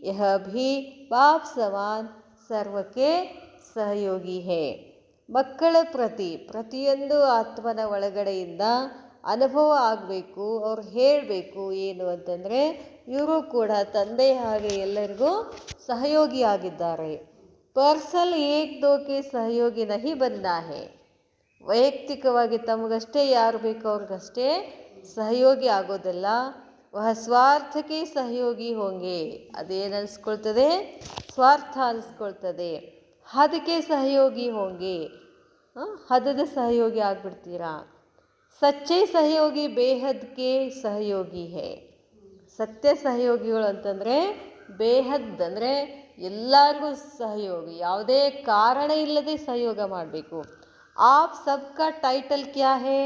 यह भी बाप समान सर्व के सहयोगी है. ಮಕ್ಕಳ ಪ್ರತಿಯೊಂದು ಆತ್ಮನ ಒಳಗಡೆಯಿಂದ ಅನುಭವ ಆಗಬೇಕು. ಅವ್ರು ಹೇಳಬೇಕು ಏನು ಅಂತಂದರೆ, ಇವರು ಕೂಡ ತಂದೆ ಹಾಗೆ ಎಲ್ಲರಿಗೂ ಸಹಯೋಗಿ ಆಗಿದ್ದಾರೆ. ಪರ್ಸಲ್ ಏಕ್ ದೋಕೆ ಸಹಯೋಗಿ ನಹಿ ಬನ್ನ ಹೇ. ವೈಯಕ್ತಿಕವಾಗಿ ತಮಗಷ್ಟೇ ಯಾರು ಬೇಕೋ ಅವ್ರಿಗಷ್ಟೇ ಸಹಯೋಗಿ ಆಗೋದಿಲ್ಲ. ವಹ ಸ್ವಾರ್ಥಕ್ಕೆ ಸಹಯೋಗಿ ಹೋಂಗೆ. ಅದೇನು ಅನಿಸ್ಕೊಳ್ತದೆ? ಸ್ವಾರ್ಥ ಅನಿಸ್ಕೊಳ್ತದೆ. ಹದಕ್ಕೆ ಸಹಯೋಗಿ ಹೋಂಗೆ, ಹದದ ಸಹಯೋಗಿ ಆಗಿಬಿಡ್ತೀರಾ. ಸಚ್ಚೆ ಸಹಯೋಗಿ ಬೇಹದ್ಗೆ ಸಹಯೋಗಿ ಹೇ. ಸತ್ಯ ಸಹಯೋಗಿಗಳು ಅಂತಂದರೆ ಬೇಹದ್ ಅಂದರೆ ಎಲ್ಲರಿಗೂ ಸಹಯೋಗಿ, ಯಾವುದೇ ಕಾರಣ ಇಲ್ಲದೆ ಸಹಯೋಗ ಮಾಡಬೇಕು. ಆಪ್ ಸಬ್ಕಾ ಟೈಟಲ್ ಕ್ಯಾ ಹೇ?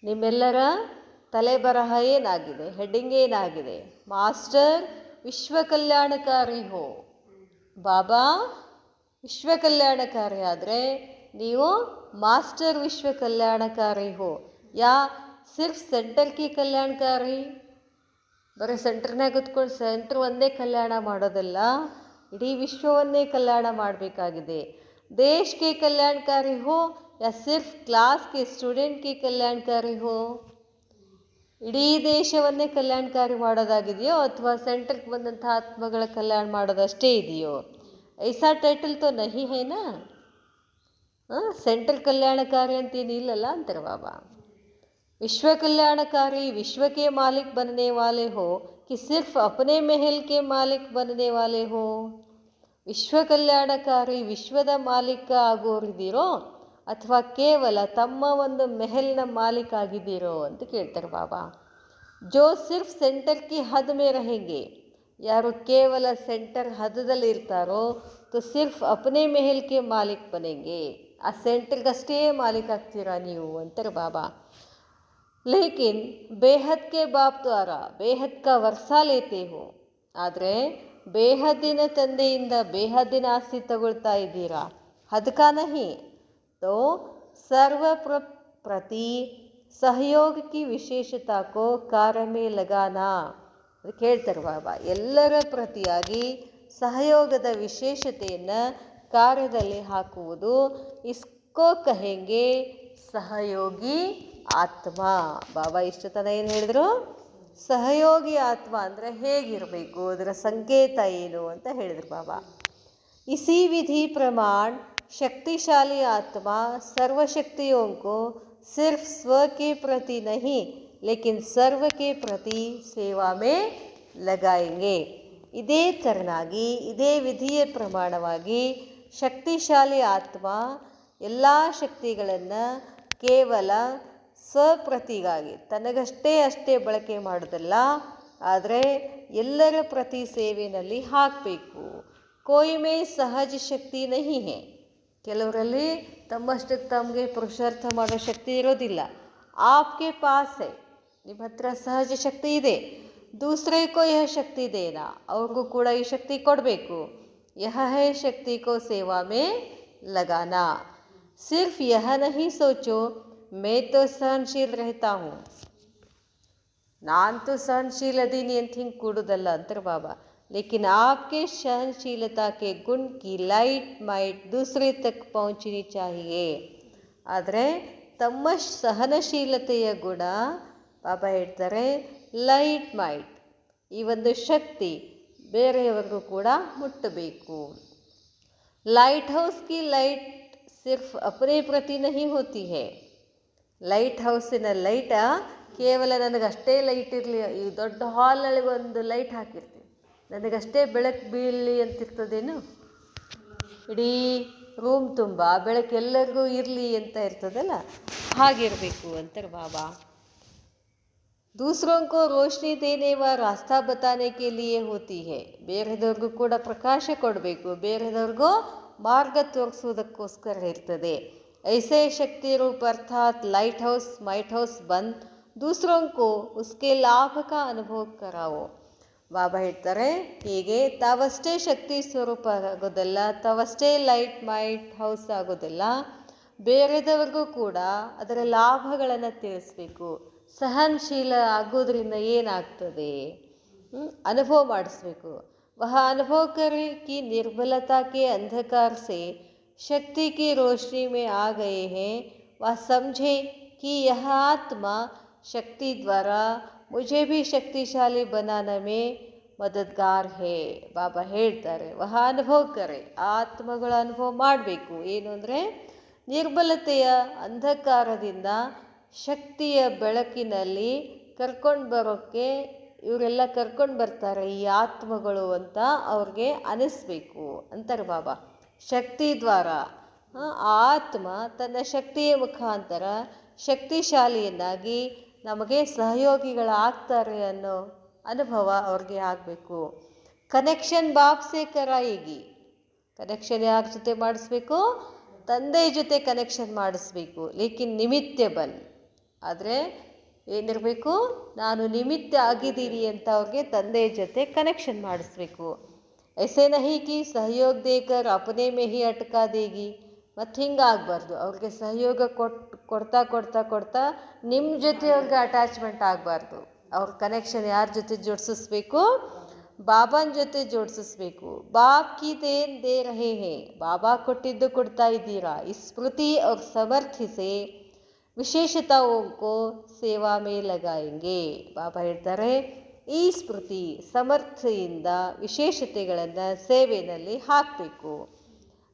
ನಿಮ್ಮೆಲ್ಲರ ತಲೆಬರಹ ಏನಾಗಿದೆ? ಹೆಡ್ಡಿಂಗ್ ಏನಾಗಿದೆ? ಮಾಸ್ಟರ್ ವಿಶ್ವ ಕಲ್ಯಾಣಕಾರಿ ಹೋ. ಬಾಬಾ ವಿಶ್ವ ಕಲ್ಯಾಣಕಾರಿ ಆದರೆ ನೀವು ಮಾಸ್ಟರ್ ವಿಶ್ವ ಕಲ್ಯಾಣಕಾರಿ ಹೋ. ಯಾ ಸಿರ್ಫ್ ಸೆಂಟರ್ ಕಿ ಕಲ್ಯಾಣಕಾರಿ? ಬರೀ ಸೆಂಟ್ರ್ನಾಗ ಕೂತ್ಕೊಂಡು ಸೆಂಟ್ರ್ ಒಂದೇ ಕಲ್ಯಾಣ ಮಾಡೋದಲ್ಲ, ಇಡೀ ವಿಶ್ವವನ್ನೇ ಕಲ್ಯಾಣ ಮಾಡಬೇಕಾಗಿದೆ. देश के कल्याणकारी हो या सिर्फ क्लास के स्टूडेंट के कल्याणकारी हो? ಇಡೀ ದೇಶವನ್ನೇ ಕಲ್ಯಾಣಕಾರಿ ಮಾಡೋದಾಗಿದೆಯೋ ಅಥವಾ ಸೆಂಟ್ರಿಗೆ ಬಂದಂಥ ಆತ್ಮಗಳ ಕಲ್ಯಾಣ ಮಾಡೋದಷ್ಟೇ ಇದೆಯೋ? ಐಸಾ ಟೈಟಲ್ ತೋ ನಹಿ ಹೇನಾ. ಸೆಂಟ್ರ್ ಕಲ್ಯಾಣಕಾರಿ ಅಂತೇನು ಇಲ್ಲಲ್ಲ ಅಂತಾರೆ ಬಾಬಾ. विश्व कल्याणकारी विश्व के मालिक बनने वाले हो कि सिर्फ अपने महल के मालिक बनने वाले हो? ವಿಶ್ವ ಕಲ್ಯಾಣಕಾರಿ ವಿಶ್ವದ ಮಾಲೀಕ ಆಗೋರಿದ್ದೀರೋ ಅಥವಾ ಕೇವಲ ತಮ್ಮ ಒಂದು ಮೆಹಲ್ನ ಮಾಲೀಕ ಆಗಿದ್ದೀರೋ ಅಂತ ಕೇಳ್ತಾರೆ ಬಾಬಾ. ಜೋ ಸಿರ್ಫ್ ಸೆಂಟರ್ ಕಿ ಹದ್ ಮೇ रहेंगे, ಯಾರು ಕೇವಲ ಸೆಂಟರ್ ಹದದಲ್ಲಿ ಇರ್ತಾರೋ ತೋ ಸಿರ್ಫ್ ಅಪನೇ ಮೆಹಲ್ ಕೆ ಮಾಲೀಕ್ ಬನೆಂಗೆ. ಆ ಸೆಂಟರ್ಗಷ್ಟೇ ಮಾಲೀಕ ಆಗ್ತೀರಾ ನೀವು ಅಂತಾರೆ ಬಾಬಾ. ಲೇಕಿನ್ ಬೇಹದ್ ಕೆ ಬಾಪ್ ದ್ವಾರ ಬೇಹದ್ ಕಾ ವರ್ಸಾ ಲೇತೆ ಹೋ. ಆದರೆ ಬೇಹದ್ದಿನ ತಂದೆಯಿಂದ ಬೇಹದ್ದಿನ ಆಸ್ತಿ ತಗೊಳ್ತಾ ಇದ್ದೀರಾ, ಹದ್ಕಾ ನಹಿ. ತೋ ಸರ್ವ ಪ್ರತಿ सहयोग की विशेषता को कार्य में लगाना. ಅದಕ್ಕೆ ಹೇಳ್ತಾರೆ ಬಾಬಾ, ಎಲ್ಲರ ಪ್ರತಿಯಾಗಿ ಸಹಯೋಗದ ವಿಶೇಷತೆಯನ್ನು ಕಾರ್ಯದಲ್ಲಿ ಹಾಕುವುದು. ಇಸ್ಕೋ ಕಹೆಂಗೆ ಸಹಯೋಗಿ ಆತ್ಮ. ಬಾಬಾ ಇಷ್ಟು ತನ ಏನು ಹೇಳಿದ್ರು? ಸಹಯೋಗಿ ಆತ್ಮ ಅಂದರೆ ಹೇಗಿರಬೇಕು, ಅದರ ಸಂಕೇತ ಏನು ಅಂತ ಹೇಳಿದ್ರು ಬಾಬಾ. इसी विधि प्रमाण शक्तिशाली आत्मा सर्वशक्तियों को सिर्फ स्व के प्रति नहीं लेकिन सर्व के प्रति सेवा में लगाएंगे. ಇದೇ ತೆರನಾಗಿ, ಇದೇ ವಿಧಿಯ ಪ್ರಮಾಣವಾಗಿ ಶಕ್ತಿಶಾಲಿ ಆತ್ಮ ಎಲ್ಲ ಶಕ್ತಿಗಳನ್ನು ಕೇವಲ ಸ್ವಪ್ರತಿಗಾಗಿ ತನಗಷ್ಟೇ ಬಳಕೆ ಮಾಡೋದಲ್ಲ, ಆದರೆ ಎಲ್ಲರ ಪ್ರತಿ ಸೇವೆಯಲ್ಲಿ ಹಾಕಬೇಕು. ಕೋಯಿ ಮೇ ಸಹಜ ಶಕ್ತಿ ನಹಿ ಹೇ. ಕೆಲವರಲ್ಲಿ ತಮ್ಮಷ್ಟಕ್ಕೆ ತಮಗೆ ಪುರುಷಾರ್ಥ ಮಾಡೋ ಶಕ್ತಿ ಇರೋದಿಲ್ಲ. ಆಪ್ಗೆ ಪಾಸ್ ಹೈ, ನಿಮ್ಮ ಹತ್ರ ಸಹಜ ಶಕ್ತಿ ಇದೆ. ದೂಸರೆ ಕೋ ಯಹ ಶಕ್ತಿ ದೇನಾ, ಅವ್ರಿಗೂ ಕೂಡ ಈ ಶಕ್ತಿ ಕೊಡಬೇಕು. ಯಹ ಹೈ ಶಕ್ತಿ ಕೋ ಸೇವಾ ಮೇ ಲಗಾನಾ. ಸಿರ್ಫ್ ಯಹ ನಹಿ ಸೋಚೋ ಮೈ ತೋ ಸಹನಶೀಲ್ ರಹತಾ ಹೂँ, ನಾನಂತೂ ಸಹನಶೀಲ ಅದೀನಿ ಅಂತ ಹಿಂಗೆ ಕೂಡೋದಲ್ಲ ಅಂತಾರೆ ಬಾಬಾ. लेकिन आपके सहनशीलता के गुण की लाइट माइट दूसरे तक पहुंचनी चाहिए. ಆದರೆ ತಮ್ಮ ಸಹನಶೀಲತೆಯ ಗುಣ, ಬಾಬಾ ಹೇಳ್ತಾರೆ, ಲೈಟ್ ಮೈಟ್, ಈ ಒಂದು ಶಕ್ತಿ ಬೇರೆಯವರಿಗೂ ಕೂಡ ಮುಟ್ಟಬೇಕು. लाइट हाउस की लाइट सिर्फ अपने प्रति नहीं होती है. ಲೈಟ್ ಹೌಸಿನ ಲೈಟ ಕೇವಲ ನನಗಷ್ಟೇ ಲೈಟ್ ಇರಲಿ, ಈ ದೊಡ್ಡ ಹಾಲ್ನಲ್ಲಿ ಒಂದು ಲೈಟ್ ಹಾಕಿರ್ತೀವಿ, ನನಗಷ್ಟೇ ಬೆಳಕು ಬೀಳಲಿ ಅಂತಿರ್ತದೇನು? ಇಡೀ ರೂಮ್ ತುಂಬ ಬೆಳಕು ಎಲ್ಲರಿಗೂ ಇರಲಿ ಅಂತ ಇರ್ತದಲ್ಲ, ಹಾಗಿರಬೇಕು ಅಂತಾರೆ ಬಾಬಾ. दूसरों को रोशनी देने व रास्ता बताने के लिए होती है. ಬೇರೆದವ್ರಿಗೂ ಕೂಡ ಪ್ರಕಾಶ ಕೊಡಬೇಕು, ಬೇರೆದವ್ರಿಗೂ ಮಾರ್ಗ ತೋರಿಸುವುದಕ್ಕೋಸ್ಕರ ಇರ್ತದೆ. ऐसे शक्ति रूप अर्थात लाइट हाउस माइट हाउस बंद दूसरों को उसके लाभ का अनुभव कराओ. ಬಾಬಾ ಹೇಳ್ತಾರೆ, ಹೀಗೆ ತಾವಷ್ಟೇ ಶಕ್ತಿ ಸ್ವರೂಪ ಆಗೋದಲ್ಲ, ತಾವಷ್ಟೇ ಲೈಟ್ ಮೈಟ್ ಹೌಸ್ ಆಗೋದಿಲ್ಲ, ಬೇರೆದವ್ರಿಗೂ ಕೂಡ ಅದರ ಲಾಭಗಳನ್ನು ತಿಳಿಸ್ಬೇಕು. ಸಹನಶೀಲ ಆಗೋದ್ರಿಂದ ಏನಾಗ್ತದೆ ಅನುಭವ ಮಾಡಿಸ್ಬೇಕು. ವಹ ಅನುಭವ ಕರಿ ಕಿ ನಿರ್ಬಲತಾ ಕೆ ಅಂಧಕಾರ ಸೆ शक्ति की रोशनी में आ गए हैं. वह समझे कि यह आत्मा शक्ति द्वारा मुझे भी शक्तिशाली बनाने में ಮದದ್ಗಾರ್ ಹೇ. ಬಾಬಾ ಹೇಳ್ತಾರೆ, ವಹ ಅನುಭವ ಕರೆ, ಆತ್ಮಗಳ ಅನುಭವ ಮಾಡಬೇಕು. ಏನು ಅಂದರೆ, ನಿರ್ಬಲತೆಯ ಅಂಧಕಾರದಿಂದ ಶಕ್ತಿಯ ಬೆಳಕಿನಲ್ಲಿ ಕರ್ಕೊಂಡು ಬರೋಕ್ಕೆ ಇವರೆಲ್ಲ ಕರ್ಕೊಂಡು ಬರ್ತಾರೆ ಈ ಆತ್ಮಗಳು ಅಂತ ಅವ್ರಿಗೆ ಅನಿಸ್ಬೇಕು ಅಂತಾರೆ ಬಾಬಾ. ಶಕ್ತಿ ದ್ವಾರ, ಆತ್ಮ ತನ್ನ ಶಕ್ತಿಯ ಮುಖಾಂತರ ಶಕ್ತಿಶಾಲಿಯನ್ನಾಗಿ ನಮಗೆ ಸಹಯೋಗಿಗಳಾಗ್ತಾರೆ ಅನ್ನೋ ಅನುಭವ ಅವ್ರಿಗೆ ಆಗಬೇಕು. ಕನೆಕ್ಷನ್ ಬಾಪ್ ಸೇ ಕರಾಯಿಗಿ. ಕನೆಕ್ಷನ್ ಯಾರ ಜೊತೆ ಮಾಡಿಸ್ಬೇಕು? ತಂದೆ ಜೊತೆ ಕನೆಕ್ಷನ್ ಮಾಡಿಸ್ಬೇಕು. ಲೇಕಿನ್ ನಿಮಿತ್ತ ಬನ್, ಆದರೆ ಏನಿರಬೇಕು? ನಾನು ನಿಮಿತ್ತ ಆಗಿದ್ದೀನಿ ಅಂತ ಅವ್ರಿಗೆ ತಂದೆ ಜೊತೆ ಕನೆಕ್ಷನ್ ಮಾಡಿಸ್ಬೇಕು. ऐसे नहीं कि सहयोग देकर अपने में ही अटका देगी. ಮತ್ತು ಹಿಂಗಾಗಬಾರ್ದು, ಅವ್ರಿಗೆ ಸಹಯೋಗ ಕೊಡ್ತಾ ಕೊಡ್ತಾ ಕೊಡ್ತಾ ನಿಮ್ಮ ಜೊತೆ ಅವ್ರಿಗೆ ಅಟ್ಯಾಚ್ಮೆಂಟ್ ಆಗಬಾರ್ದು. ಅವ್ರ ಕನೆಕ್ಷನ್ ಯಾರ ಜೊತೆ ಜೋಡಿಸಿಸ್ಬೇಕು? ಬಾಬಾನ ಜೊತೆ ಜೋಡಿಸಿಸ್ಬೇಕು. ಬಾಪ್ ಕಿ ದೇನ್ ದೇ ರಹೇ ಹೇ, ಬಾಬಾ ಕೊಟ್ಟಿದ್ದು ಕೊಡ್ತಾ ಇದ್ದೀರಾ. ಈ ಸ್ಮೃತಿ ಅವ್ರ ಸಮರ್ಥಿಸಿ ವಿಶೇಷತಾओं को ಸೇವಾ ಮೇ ಲಗಾಯೆಂಗೆ. ಬಾಬಾ ಹೇಳ್ತಾರೆ, ಈ ಸ್ಮೃತಿ ಸಮರ್ಥೆಯಿಂದ ವಿಶೇಷತೆಗಳನ್ನು ಸೇವೆಯಲ್ಲಿ ಹಾಕಬೇಕು.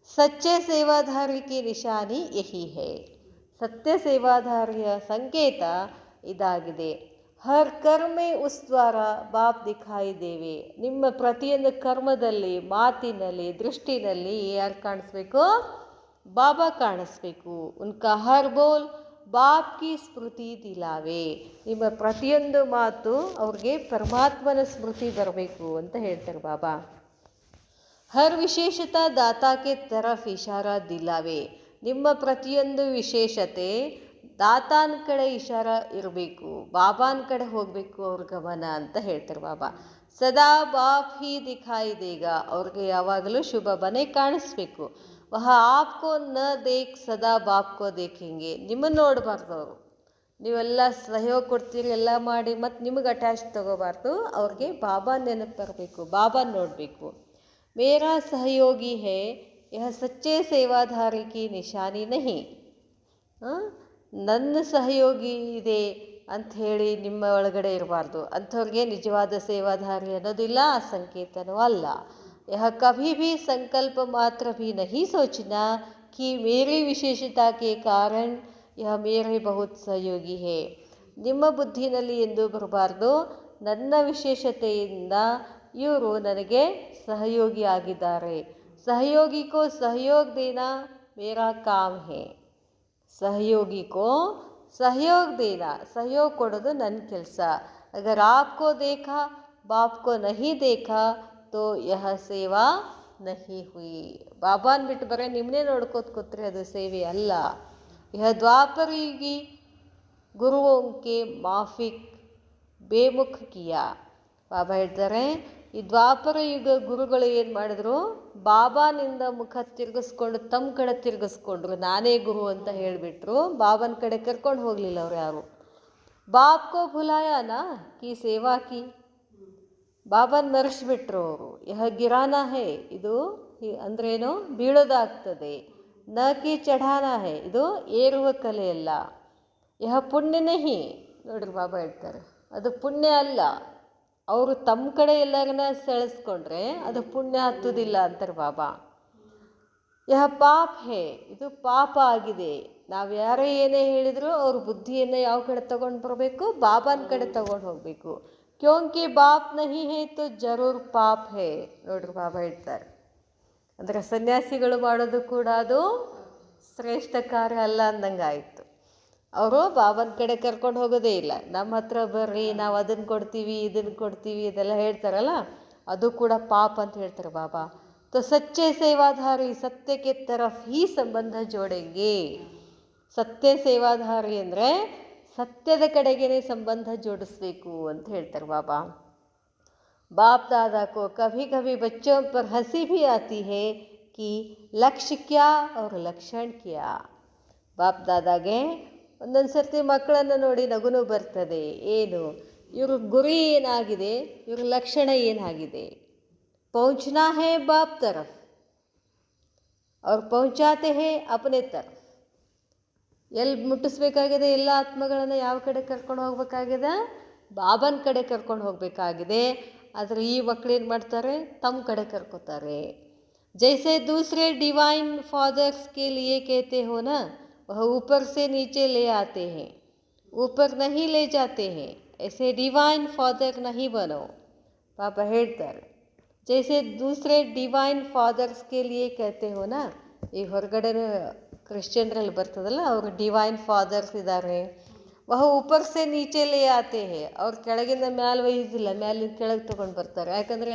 ಸಚ್ಚೆ ಸೇವಾಧಾರಿ ಕಿ ನಿಶಾನಿ ಯಹಿ ಹೈ. ಸತ್ಯ ಸೇವಾಧಾರಿಯ ಸಂಕೇತ ಇದಾಗಿದೆ. ಹರ್ ಕರ್ಮೆ ಉಸ್ ದ್ವಾರ ಬಾಪ್ ದಿಖಾಯಿ ದೇವೆ. ನಿಮ್ಮ ಪ್ರತಿಯೊಂದು ಕರ್ಮದಲ್ಲಿ, ಮಾತಿನಲ್ಲಿ, ದೃಷ್ಟಿನಲ್ಲಿ ಯಾರು ಕಾಣಿಸ್ಬೇಕು? ಬಾಬಾ ಕಾಣಿಸ್ಬೇಕು. ಉನ್ಕಾ ಹರ್ ಬೋಲ್ ಬಾಪ್ ಕಿ ಸ್ಮೃತಿ ದಿಲಾವೆ. ನಿಮ್ಮ ಪ್ರತಿಯೊಂದು ಮಾತು ಅವ್ರಿಗೆ ಪರಮಾತ್ಮನ ಸ್ಮೃತಿ ಬರಬೇಕು ಅಂತ ಹೇಳ್ತಾರೆ ಬಾಬಾ. ಹರ್ ವಿಶೇಷತಾ ದಾತಾಕ್ಕೆ ತರಫ್ ಇಶಾರಾ ದಿಲಾವೆ. ನಿಮ್ಮ ಪ್ರತಿಯೊಂದು ವಿಶೇಷತೆ ದಾತಾನ ಕಡೆ ಇಶಾರ ಇರಬೇಕು, ಬಾಬಾನ ಕಡೆ ಹೋಗಬೇಕು ಅವ್ರ ಗಮನ ಅಂತ ಹೇಳ್ತಾರೆ ಬಾಬಾ. ಸದಾ ಬಾಪ್ ಹಿ ದಿಖಾಯಿ ದೇಗ. ಅವ್ರಿಗೆ ಯಾವಾಗಲೂ ಶುಭ ಮನೆ ಕಾಣಿಸ್ಬೇಕು. ವಹ ಆಪ್ಕೋ ನ ದೇಖ್ ಸದಾ ಬಾಪ್ಕೋ ದೇಖೆಂಗೆ. ನಿಮ್ಮನ್ನು ನೋಡಬಾರ್ದು ಅವರು, ನೀವೆಲ್ಲ ಸಹಯೋಗ ಕೊಡ್ತೀರಿ, ಎಲ್ಲ ಮಾಡಿ ಮತ್ತು ನಿಮಗೆ ಅಟ್ಯಾಚ್ ತಗೋಬಾರ್ದು. ಅವ್ರಿಗೆ ಬಾಬಾ ನೆನಪು ಬರಬೇಕು, ಬಾಬಾ ನೋಡಬೇಕು. ಮೇರಾ ಸಹಯೋಗಿ ಹೇ ಯಹ ಸಚ್ಚೆ ಸೇವಾಧಾರಿ ಕಿ ನಿಶಾನಿ ನಹಿ. ನನ್ನ ಸಹಯೋಗಿ ಇದೆ ಅಂಥೇಳಿ ನಿಮ್ಮ ಒಳಗಡೆ ಇರಬಾರ್ದು. ಅಂಥವ್ರಿಗೆ ನಿಜವಾದ ಸೇವಾಧಾರಿ ಅನ್ನೋದಿಲ್ಲ, ಆ ಸಂಕೇತನೂ ಅಲ್ಲ. यह कभी भी संकल्प मात्र भी नहीं सोचना कि मेरी विशेषता के कारण यह मेरे बहुत सहयोगी है. ನಿಮ್ಮ ಬುದ್ಧಿನಲ್ಲಿ ಎಂದೂ ಬರಬಾರ್ದು ನನ್ನ ವಿಶೇಷತೆಯಿಂದ ಇವರು ನನಗೆ ಸಹಯೋಗಿ ಆಗಿದ್ದಾರೆ. सहयोगी को सहयोग देना मेरा काम है. सहयोगी को सहयोग देना, सहयोग ಕೊಡೋದು ನನ್ನ ಕೆಲಸ. अगर आपको देखा बाप को नहीं देखा तो यह ಸೇವಾ ನಹಿ ಹುಯಿ. ಬಾಬಾನ ಬಿಟ್ಟು ಬರೀ ನಿಮ್ಮನ್ನೇ ನೋಡ್ಕೋತ ಕೂತ್ರೆ ಅದು ಸೇವೆ ಅಲ್ಲ. ಯಹ ದ್ವಾಪರಯುಗಿ ಗುರುವಂಕೆ ಮಾಫಿಕ್ ಬೇಮುಖ್ ಕಿಯಾ. ಬಾಬಾ ಹೇಳ್ತಾರೆ, ಈ ದ್ವಾಪರ ಯುಗ ಗುರುಗಳು ಏನು ಮಾಡಿದ್ರು, ಬಾಬಾನಿಂದ ಮುಖ ತಿರುಗಿಸ್ಕೊಂಡು ತಮ್ಮ ಕಡೆ ತಿರುಗಿಸ್ಕೊಂಡ್ರು. ನಾನೇ ಗುರು ಅಂತ ಹೇಳಿಬಿಟ್ರು. ಬಾಬನ ಕಡೆ ಕರ್ಕೊಂಡು ಹೋಗಲಿಲ್ಲ ಅವ್ರು ಯಾರು. ಬಾಪ್ಕೋ ಭುಲಾಯಾನ ಕಿ ಸೇವಾ ಕಿ. ಬಾಬಾನ ಮರೆಸಿಬಿಟ್ರು ಅವರು. ಯಹ ಗಿರಾನ ಹೇ, ಇದು ಅಂದ್ರೇನು, ಬೀಳೋದಾಗ್ತದೆ. ನ ಕಿ ಚಢಾನ ಹೇ, ಇದು ಏರುವ ಕಲೆಯಲ್ಲ. ಯಹ ಪುಣ್ಯ ನಹಿ. ನೋಡ್ರಿ ಬಾಬಾ ಹೇಳ್ತಾರೆ, ಅದು ಪುಣ್ಯ ಅಲ್ಲ. ಅವರು ತಮ್ಮ ಕಡೆ ಎಲ್ಲರನ್ನ ಸೆಳೆಸ್ಕೊಂಡ್ರೆ ಅದು ಪುಣ್ಯ ಹತ್ತುವುದಿಲ್ಲ ಅಂತಾರೆ ಬಾಬಾ. ಯಹ ಪಾಪ್ ಹೇ, ಇದು ಪಾಪ ಆಗಿದೆ. ನಾವು ಯಾರೇ ಏನೇ ಹೇಳಿದ್ರು ಅವ್ರ ಬುದ್ಧಿಯನ್ನು ಯಾವ ಕಡೆ ತಗೊಂಡು ಬರಬೇಕು, ಬಾಬಾನ ಕಡೆ ತಗೊಂಡು ಹೋಗಬೇಕು. ಕ್ಯೋಂಕಿ ಬಾಪ್ ನಹಿ ಹೇ ತೋ ಜರೂರ್ ಪಾಪ್ ಹೇ. ನೋಡ್ರಿ ಬಾಬಾ ಹೇಳ್ತಾರೆ, ಅಂದರೆ ಸನ್ಯಾಸಿಗಳು ಮಾಡೋದು ಕೂಡ ಅದು ಶ್ರೇಷ್ಠ ಕಾರ್ಯ ಅಲ್ಲ ಅಂದಂಗೆ ಆಯಿತು. ಅವರು ಬಾಬನ ಕಡೆ ಕರ್ಕೊಂಡು ಹೋಗೋದೇ ಇಲ್ಲ. ನಮ್ಮ ಹತ್ರ ಬರ್ರಿ, ನಾವು ಅದನ್ನು ಕೊಡ್ತೀವಿ ಇದನ್ನು ಕೊಡ್ತೀವಿ ಇದೆಲ್ಲ ಹೇಳ್ತಾರಲ್ಲ, ಅದು ಕೂಡ ಪಾಪ ಅಂತ ಹೇಳ್ತಾರೆ ಬಾಬಾ. तो सच्चे सेवाधारी सत्य के तरफ ही संबंध जोड़ेंगे. ಸತ್ಯ ಸೇವಾಧಾರಿ ಅಂದರೆ ಸತ್ಯದ ಕಡೆಗೇ ಸಂಬಂಧ ಜೋಡಿಸ್ಬೇಕು ಅಂತ ಹೇಳ್ತಾರೆ ಬಾಬಾ. बाप दादा को कभी कभी बच्चों पर हंसी भी आती है कि लक्ष्य क्या और लक्षण क्या. ಬಾಪ್ ದಾದಾಗೆ ಒಂದೊಂದು ಸರ್ತಿ ಮಕ್ಕಳನ್ನು ನೋಡಿ ನಗುನು ಬರ್ತದೆ. ಏನು ಇವ್ರ ಗುರಿ ಏನಾಗಿದೆ, ಇವ್ರ ಲಕ್ಷಣ ಏನಾಗಿದೆ. पहुंचना है बाप तरफ और पहुंचाते हैं अपने तरफ. ಎಲ್ಲಿ ಮುಟ್ಟಿಸ್ಬೇಕಾಗಿದೆ, ಎಲ್ಲ ಆತ್ಮಗಳನ್ನು ಯಾವ ಕಡೆ ಕರ್ಕೊಂಡು ಹೋಗ್ಬೇಕಾಗಿದೆ, ಬಾಬನ ಕಡೆ ಕರ್ಕೊಂಡು ಹೋಗಬೇಕಾಗಿದೆ. ಆದರೆ ಈ ಮಕ್ಕಳು ಏನು ಮಾಡ್ತಾರೆ, ತಮ್ಮ ಕಡೆ ಕರ್ಕೋತಾರೆ. जैसे दूसरे डिवाइन फादर्स के लिए कहते हो ना, वह ऊपर से नीचे ले आते हैं, ऊपर नहीं ले जाते हैं. ऐसे डिवाइन फादर नहीं बनो. पापा ಹೇಳ್ತಾರೆ, जैसे दूसरे डिवाइन फादर्स के लिए कहते हो ना, ಈ ಹೊರಗಡೆ ಕ್ರಿಶ್ಚಿಯನ್ರಲ್ಲಿ ಬರ್ತದಲ್ಲ, ಅವರು ಡಿವೈನ್ ಫಾದರ್ಸ್ ಇದ್ದಾರೆ. ವಹ ऊपर से नीचे ले आते हैं. ಅವ್ರು ಕೆಳಗಿಂದ ಮ್ಯಾಲೆ ಒಯ್ಯೋದಿಲ್ಲ, ಮ್ಯಾಲಿಂದ ಕೆಳಗೆ ತೊಗೊಂಡು ಬರ್ತಾರೆ. ಯಾಕಂದರೆ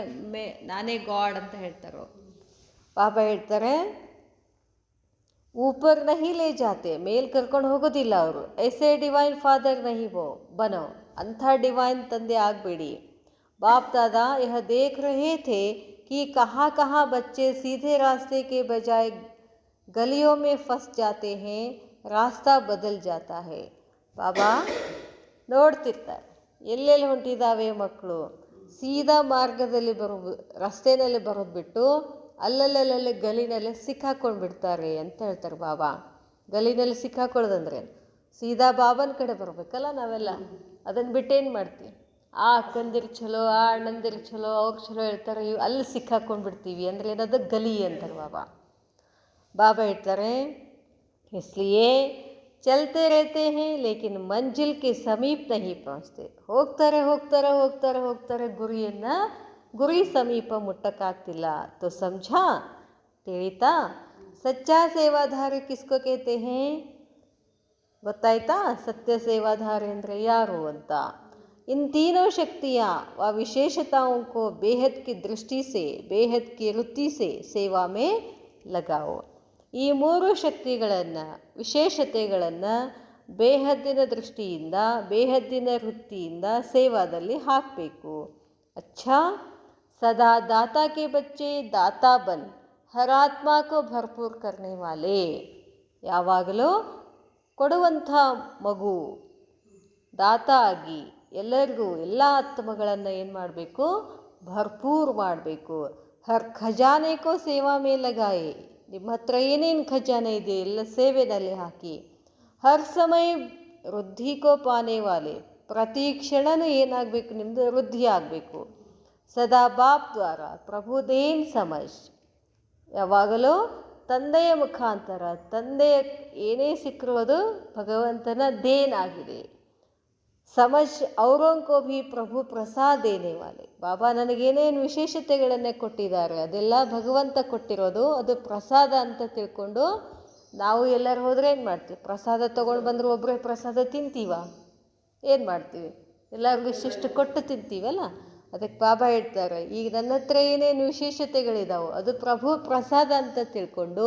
ನಾನೇ ಗಾಡ್ ಅಂತ ಹೇಳ್ತಾರೆ. ಪಾಪ ಹೇಳ್ತಾರೆ, ऊपर नहीं ले जाते, ಮೇಲ್ ಕರ್ಕೊಂಡು ಹೋಗೋದಿಲ್ಲ ಅವರು. ऐसे डिवाइन फादर नहीं बनो, ಅಂಥ ಡಿವೈನ್ ತಂದೆ ಆಗಬೇಡಿ. बाप दादा यह देख रहे थे कि कहाँ कहाँ बच्चे सीधे रास्ते के बजाय गलियों में फंस जाते हैं, रास्ता बदल जाता है. ಬಾಬಾ ನೋಡ್ತಿರ್ತಾರೆ ಎಲ್ಲೆಲ್ಲಿ ಹೊಂಟಿದ್ದಾವೆ ಮಕ್ಕಳು, ಸೀದಾ ಮಾರ್ಗದಲ್ಲಿ ರಸ್ತೆಯಲ್ಲಿ ಬರೋದು ಬಿಟ್ಟು ಅಲ್ಲಲ್ಲಲ್ಲಿ ಗಲಿನಲ್ಲಿ ಸಿಕ್ಕಾಕೊಂಡು ಬಿಡ್ತಾರೆ ಅಂತ ಹೇಳ್ತಾರೆ ಬಾಬಾ. ಗಲಿನಲ್ಲಿ ಸಿಕ್ಕಾಕೊಳ್ಳೋದಂದ್ರೆ ಸೀದಾ ಬಾಬನ ಕಡೆ ಬರಬೇಕಲ್ಲ ನಾವೆಲ್ಲ. ಅದನ್ನು ಬಿಟ್ಟೇನು ಮಾಡ್ತೀವಿ, ಆ ಅಕ್ಕಂದಿರು ಚಲೋ, ಆ ಅಣ್ಣಂದಿರು ಚಲೋ, ಅವ್ರು ಚಲೋ ಹೇಳ್ತಾರೆ, ಅಲ್ಲಿ ಸಿಕ್ಕಾಕೊಂಡು ಬಿಡ್ತೀವಿ. ಅಂದರೆ ಏನದು ಗಲಿ ಅಂತಾರೆ ಬಾಬಾ. ಬಾಬಾ ಹೇಳ್ತಾರೆ, इसलिए चलते रहते हैं लेकिन मंजिल के समीप नहीं पहुँचते. ಹೋಗ್ತಾರೆ ಹೋಗ್ತಾರೆ ಹೋಗ್ತಾರೆ ಹೋಗ್ತಾರೆ, ಗುರಿ ಸಮೀಪ ಮುಟ್ಟಕ್ಕಾಗ್ತಿಲ್ಲ. तो समझा, ತಿಳಿತಾ. सच्चा सेवाधारी किसको कहते हैं ಗೊತ್ತಾಯ್ತಾ? सत्य सेवाधारी ಅಂದರೆ ಯಾರು ಅಂತ. इन तीनों शक्तियाँ व विशेषताओं को बेहद की दृष्टि से, बेहद की वृत्ति से सेवा में लगाओ. ಈ ಮೂರು ಶಕ್ತಿಗಳನ್ನು, ವಿಶೇಷತೆಗಳನ್ನು ಬೇಹದ್ದಿನ ದೃಷ್ಟಿಯಿಂದ, ಬೇಹದ್ದಿನ ವೃತ್ತಿಯಿಂದ ಸೇವಾದಲ್ಲಿ ಹಾಕಬೇಕು. ಅಚ್ಚಾ, ಸದಾ ದಾತಾ ಕೆ ಬಚ್ಚೆ ದಾತಾ ಬನ್, ಹರ್ ಆತ್ಮಾ ಕೋ ಭರ್ಪೂರ್ ಕರ್ನೆ ವಾಲೆ. ಯಾವಾಗಲೂ ಕೊಡುವಂಥ ಮಗು, ದಾತ ಆಗಿ ಎಲ್ಲರಿಗೂ ಎಲ್ಲ ಆತ್ಮಗಳನ್ನು ಏನು ಮಾಡಬೇಕು, ಭರ್ಪೂರ್ ಮಾಡಬೇಕು. ಹರ್ ಖಜಾನೆ ಕೋ ಸೇವಾ ಮೇ ಲಗಾಯೆ, ನಿಮ್ಮ ಹತ್ರ ಏನೇನು ಖಜಾನೆ ಇದೆ ಎಲ್ಲ ಸೇವೆನಲ್ಲಿ ಹಾಕಿ. ಹರ್ ಸಮಯ ವೃದ್ಧಿ ಕೋ ಪಾನೆ ವಾಲೆ, ಪ್ರತಿ ಕ್ಷಣನೂ ಏನಾಗಬೇಕು, ನಿಮ್ಮದು ವೃದ್ಧಿ ಆಗಬೇಕು. ಸದಾ ಬಾಪ್ ದ್ವಾರ ಪ್ರಭು ದೇನ್ ಸಮಜ್, ಯಾವಾಗಲೂ ತಂದೆಯ ಮುಖಾಂತರ, ತಂದೆಯ ಏನೇ ಸಿಕ್ಕರೂ ಅದು ಭಗವಂತನ ದೇನ್ ಆಗಿದೆ. ಸಮಜ್ ಔರೋಂಕೋ ಭಿ ಪ್ರಭು ಪ್ರಸಾದ್ ದೇನೆ ವಾಲೆ, ಬಾಬಾ ನನಗೇನೇನು ವಿಶೇಷತೆಗಳನ್ನೇ ಕೊಟ್ಟಿದ್ದಾರೆ ಅದೆಲ್ಲ ಭಗವಂತ ಕೊಟ್ಟಿರೋದು, ಅದು ಪ್ರಸಾದ ಅಂತ ತಿಳ್ಕೊಂಡು ನಾವು ಎಲ್ಲರೂ ಹೋದರೆ ಏನು ಮಾಡ್ತೀವಿ, ಪ್ರಸಾದ ತೊಗೊಂಡು ಬಂದರೂ ಒಬ್ಬರೇ ಪ್ರಸಾದ ತಿಂತೀವ, ಏನು ಮಾಡ್ತೀವಿ, ಎಲ್ಲರಿಗೂ ಇಷ್ಟಿಷ್ಟು ಕೊಟ್ಟು ತಿಂತೀವಲ್ಲ. ಅದಕ್ಕೆ ಬಾಬಾ ಹೇಳ್ತಾರೆ, ಈಗ ನನ್ನ ಹತ್ರ ಏನೇನು ವಿಶೇಷತೆಗಳಿದಾವೆ ಅದು ಪ್ರಭು ಪ್ರಸಾದ ಅಂತ ತಿಳ್ಕೊಂಡು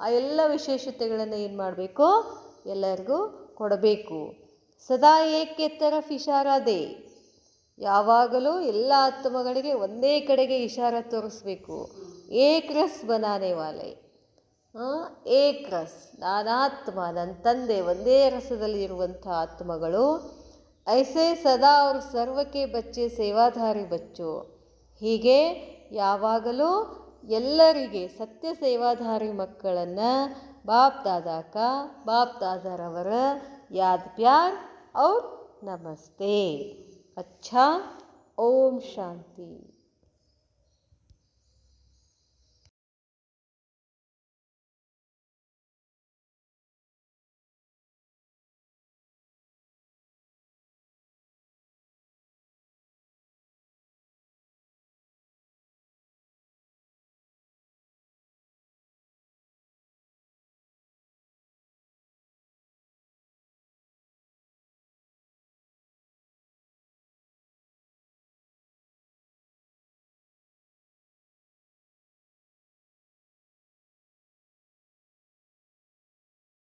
ಆ ಎಲ್ಲ ವಿಶೇಷತೆಗಳನ್ನು ಏನು ಮಾಡಬೇಕು, ಎಲ್ಲರಿಗೂ ಕೊಡಬೇಕು. ಸದಾ ಏಕೆ ತರಫ್ ಇಶಾರಾ ದೇ, ಯಾವಾಗಲೂ ಎಲ್ಲ ಆತ್ಮಗಳಿಗೆ ಒಂದೇ ಕಡೆಗೆ ಇಶಾರ ತೋರಿಸ್ಬೇಕು. ಏಕ್ ರಸ್ ಬನಾನೆ ವಾಲೆ, ಏಕ್ ರಸ್, ನಾನಾತ್ಮ, ನನ್ನ ತಂದೆ ಒಂದೇ ರಸದಲ್ಲಿ ಇರುವಂಥ ಆತ್ಮಗಳು. ಐಸೆ ಸದಾ ಅವ್ರ ಸರ್ವಕ್ಕೆ ಬಚ್ಚೆ ಸೇವಾಧಾರಿ ಬಚ್ಚೋ, ಹೀಗೆ ಯಾವಾಗಲೂ ಎಲ್ಲರಿಗೆ ಸತ್ಯ ಸೇವಾಧಾರಿ ಮಕ್ಕಳನ್ನು ಬಾಪ್ ದಾದಾರವರ ಯಾದ್ ಪ್ಯಾರ್ ಔರ್ ನಮಸ್ತೆ. ಅಚ್ಚಾ, ಓಂ ಶಾಂತಿ.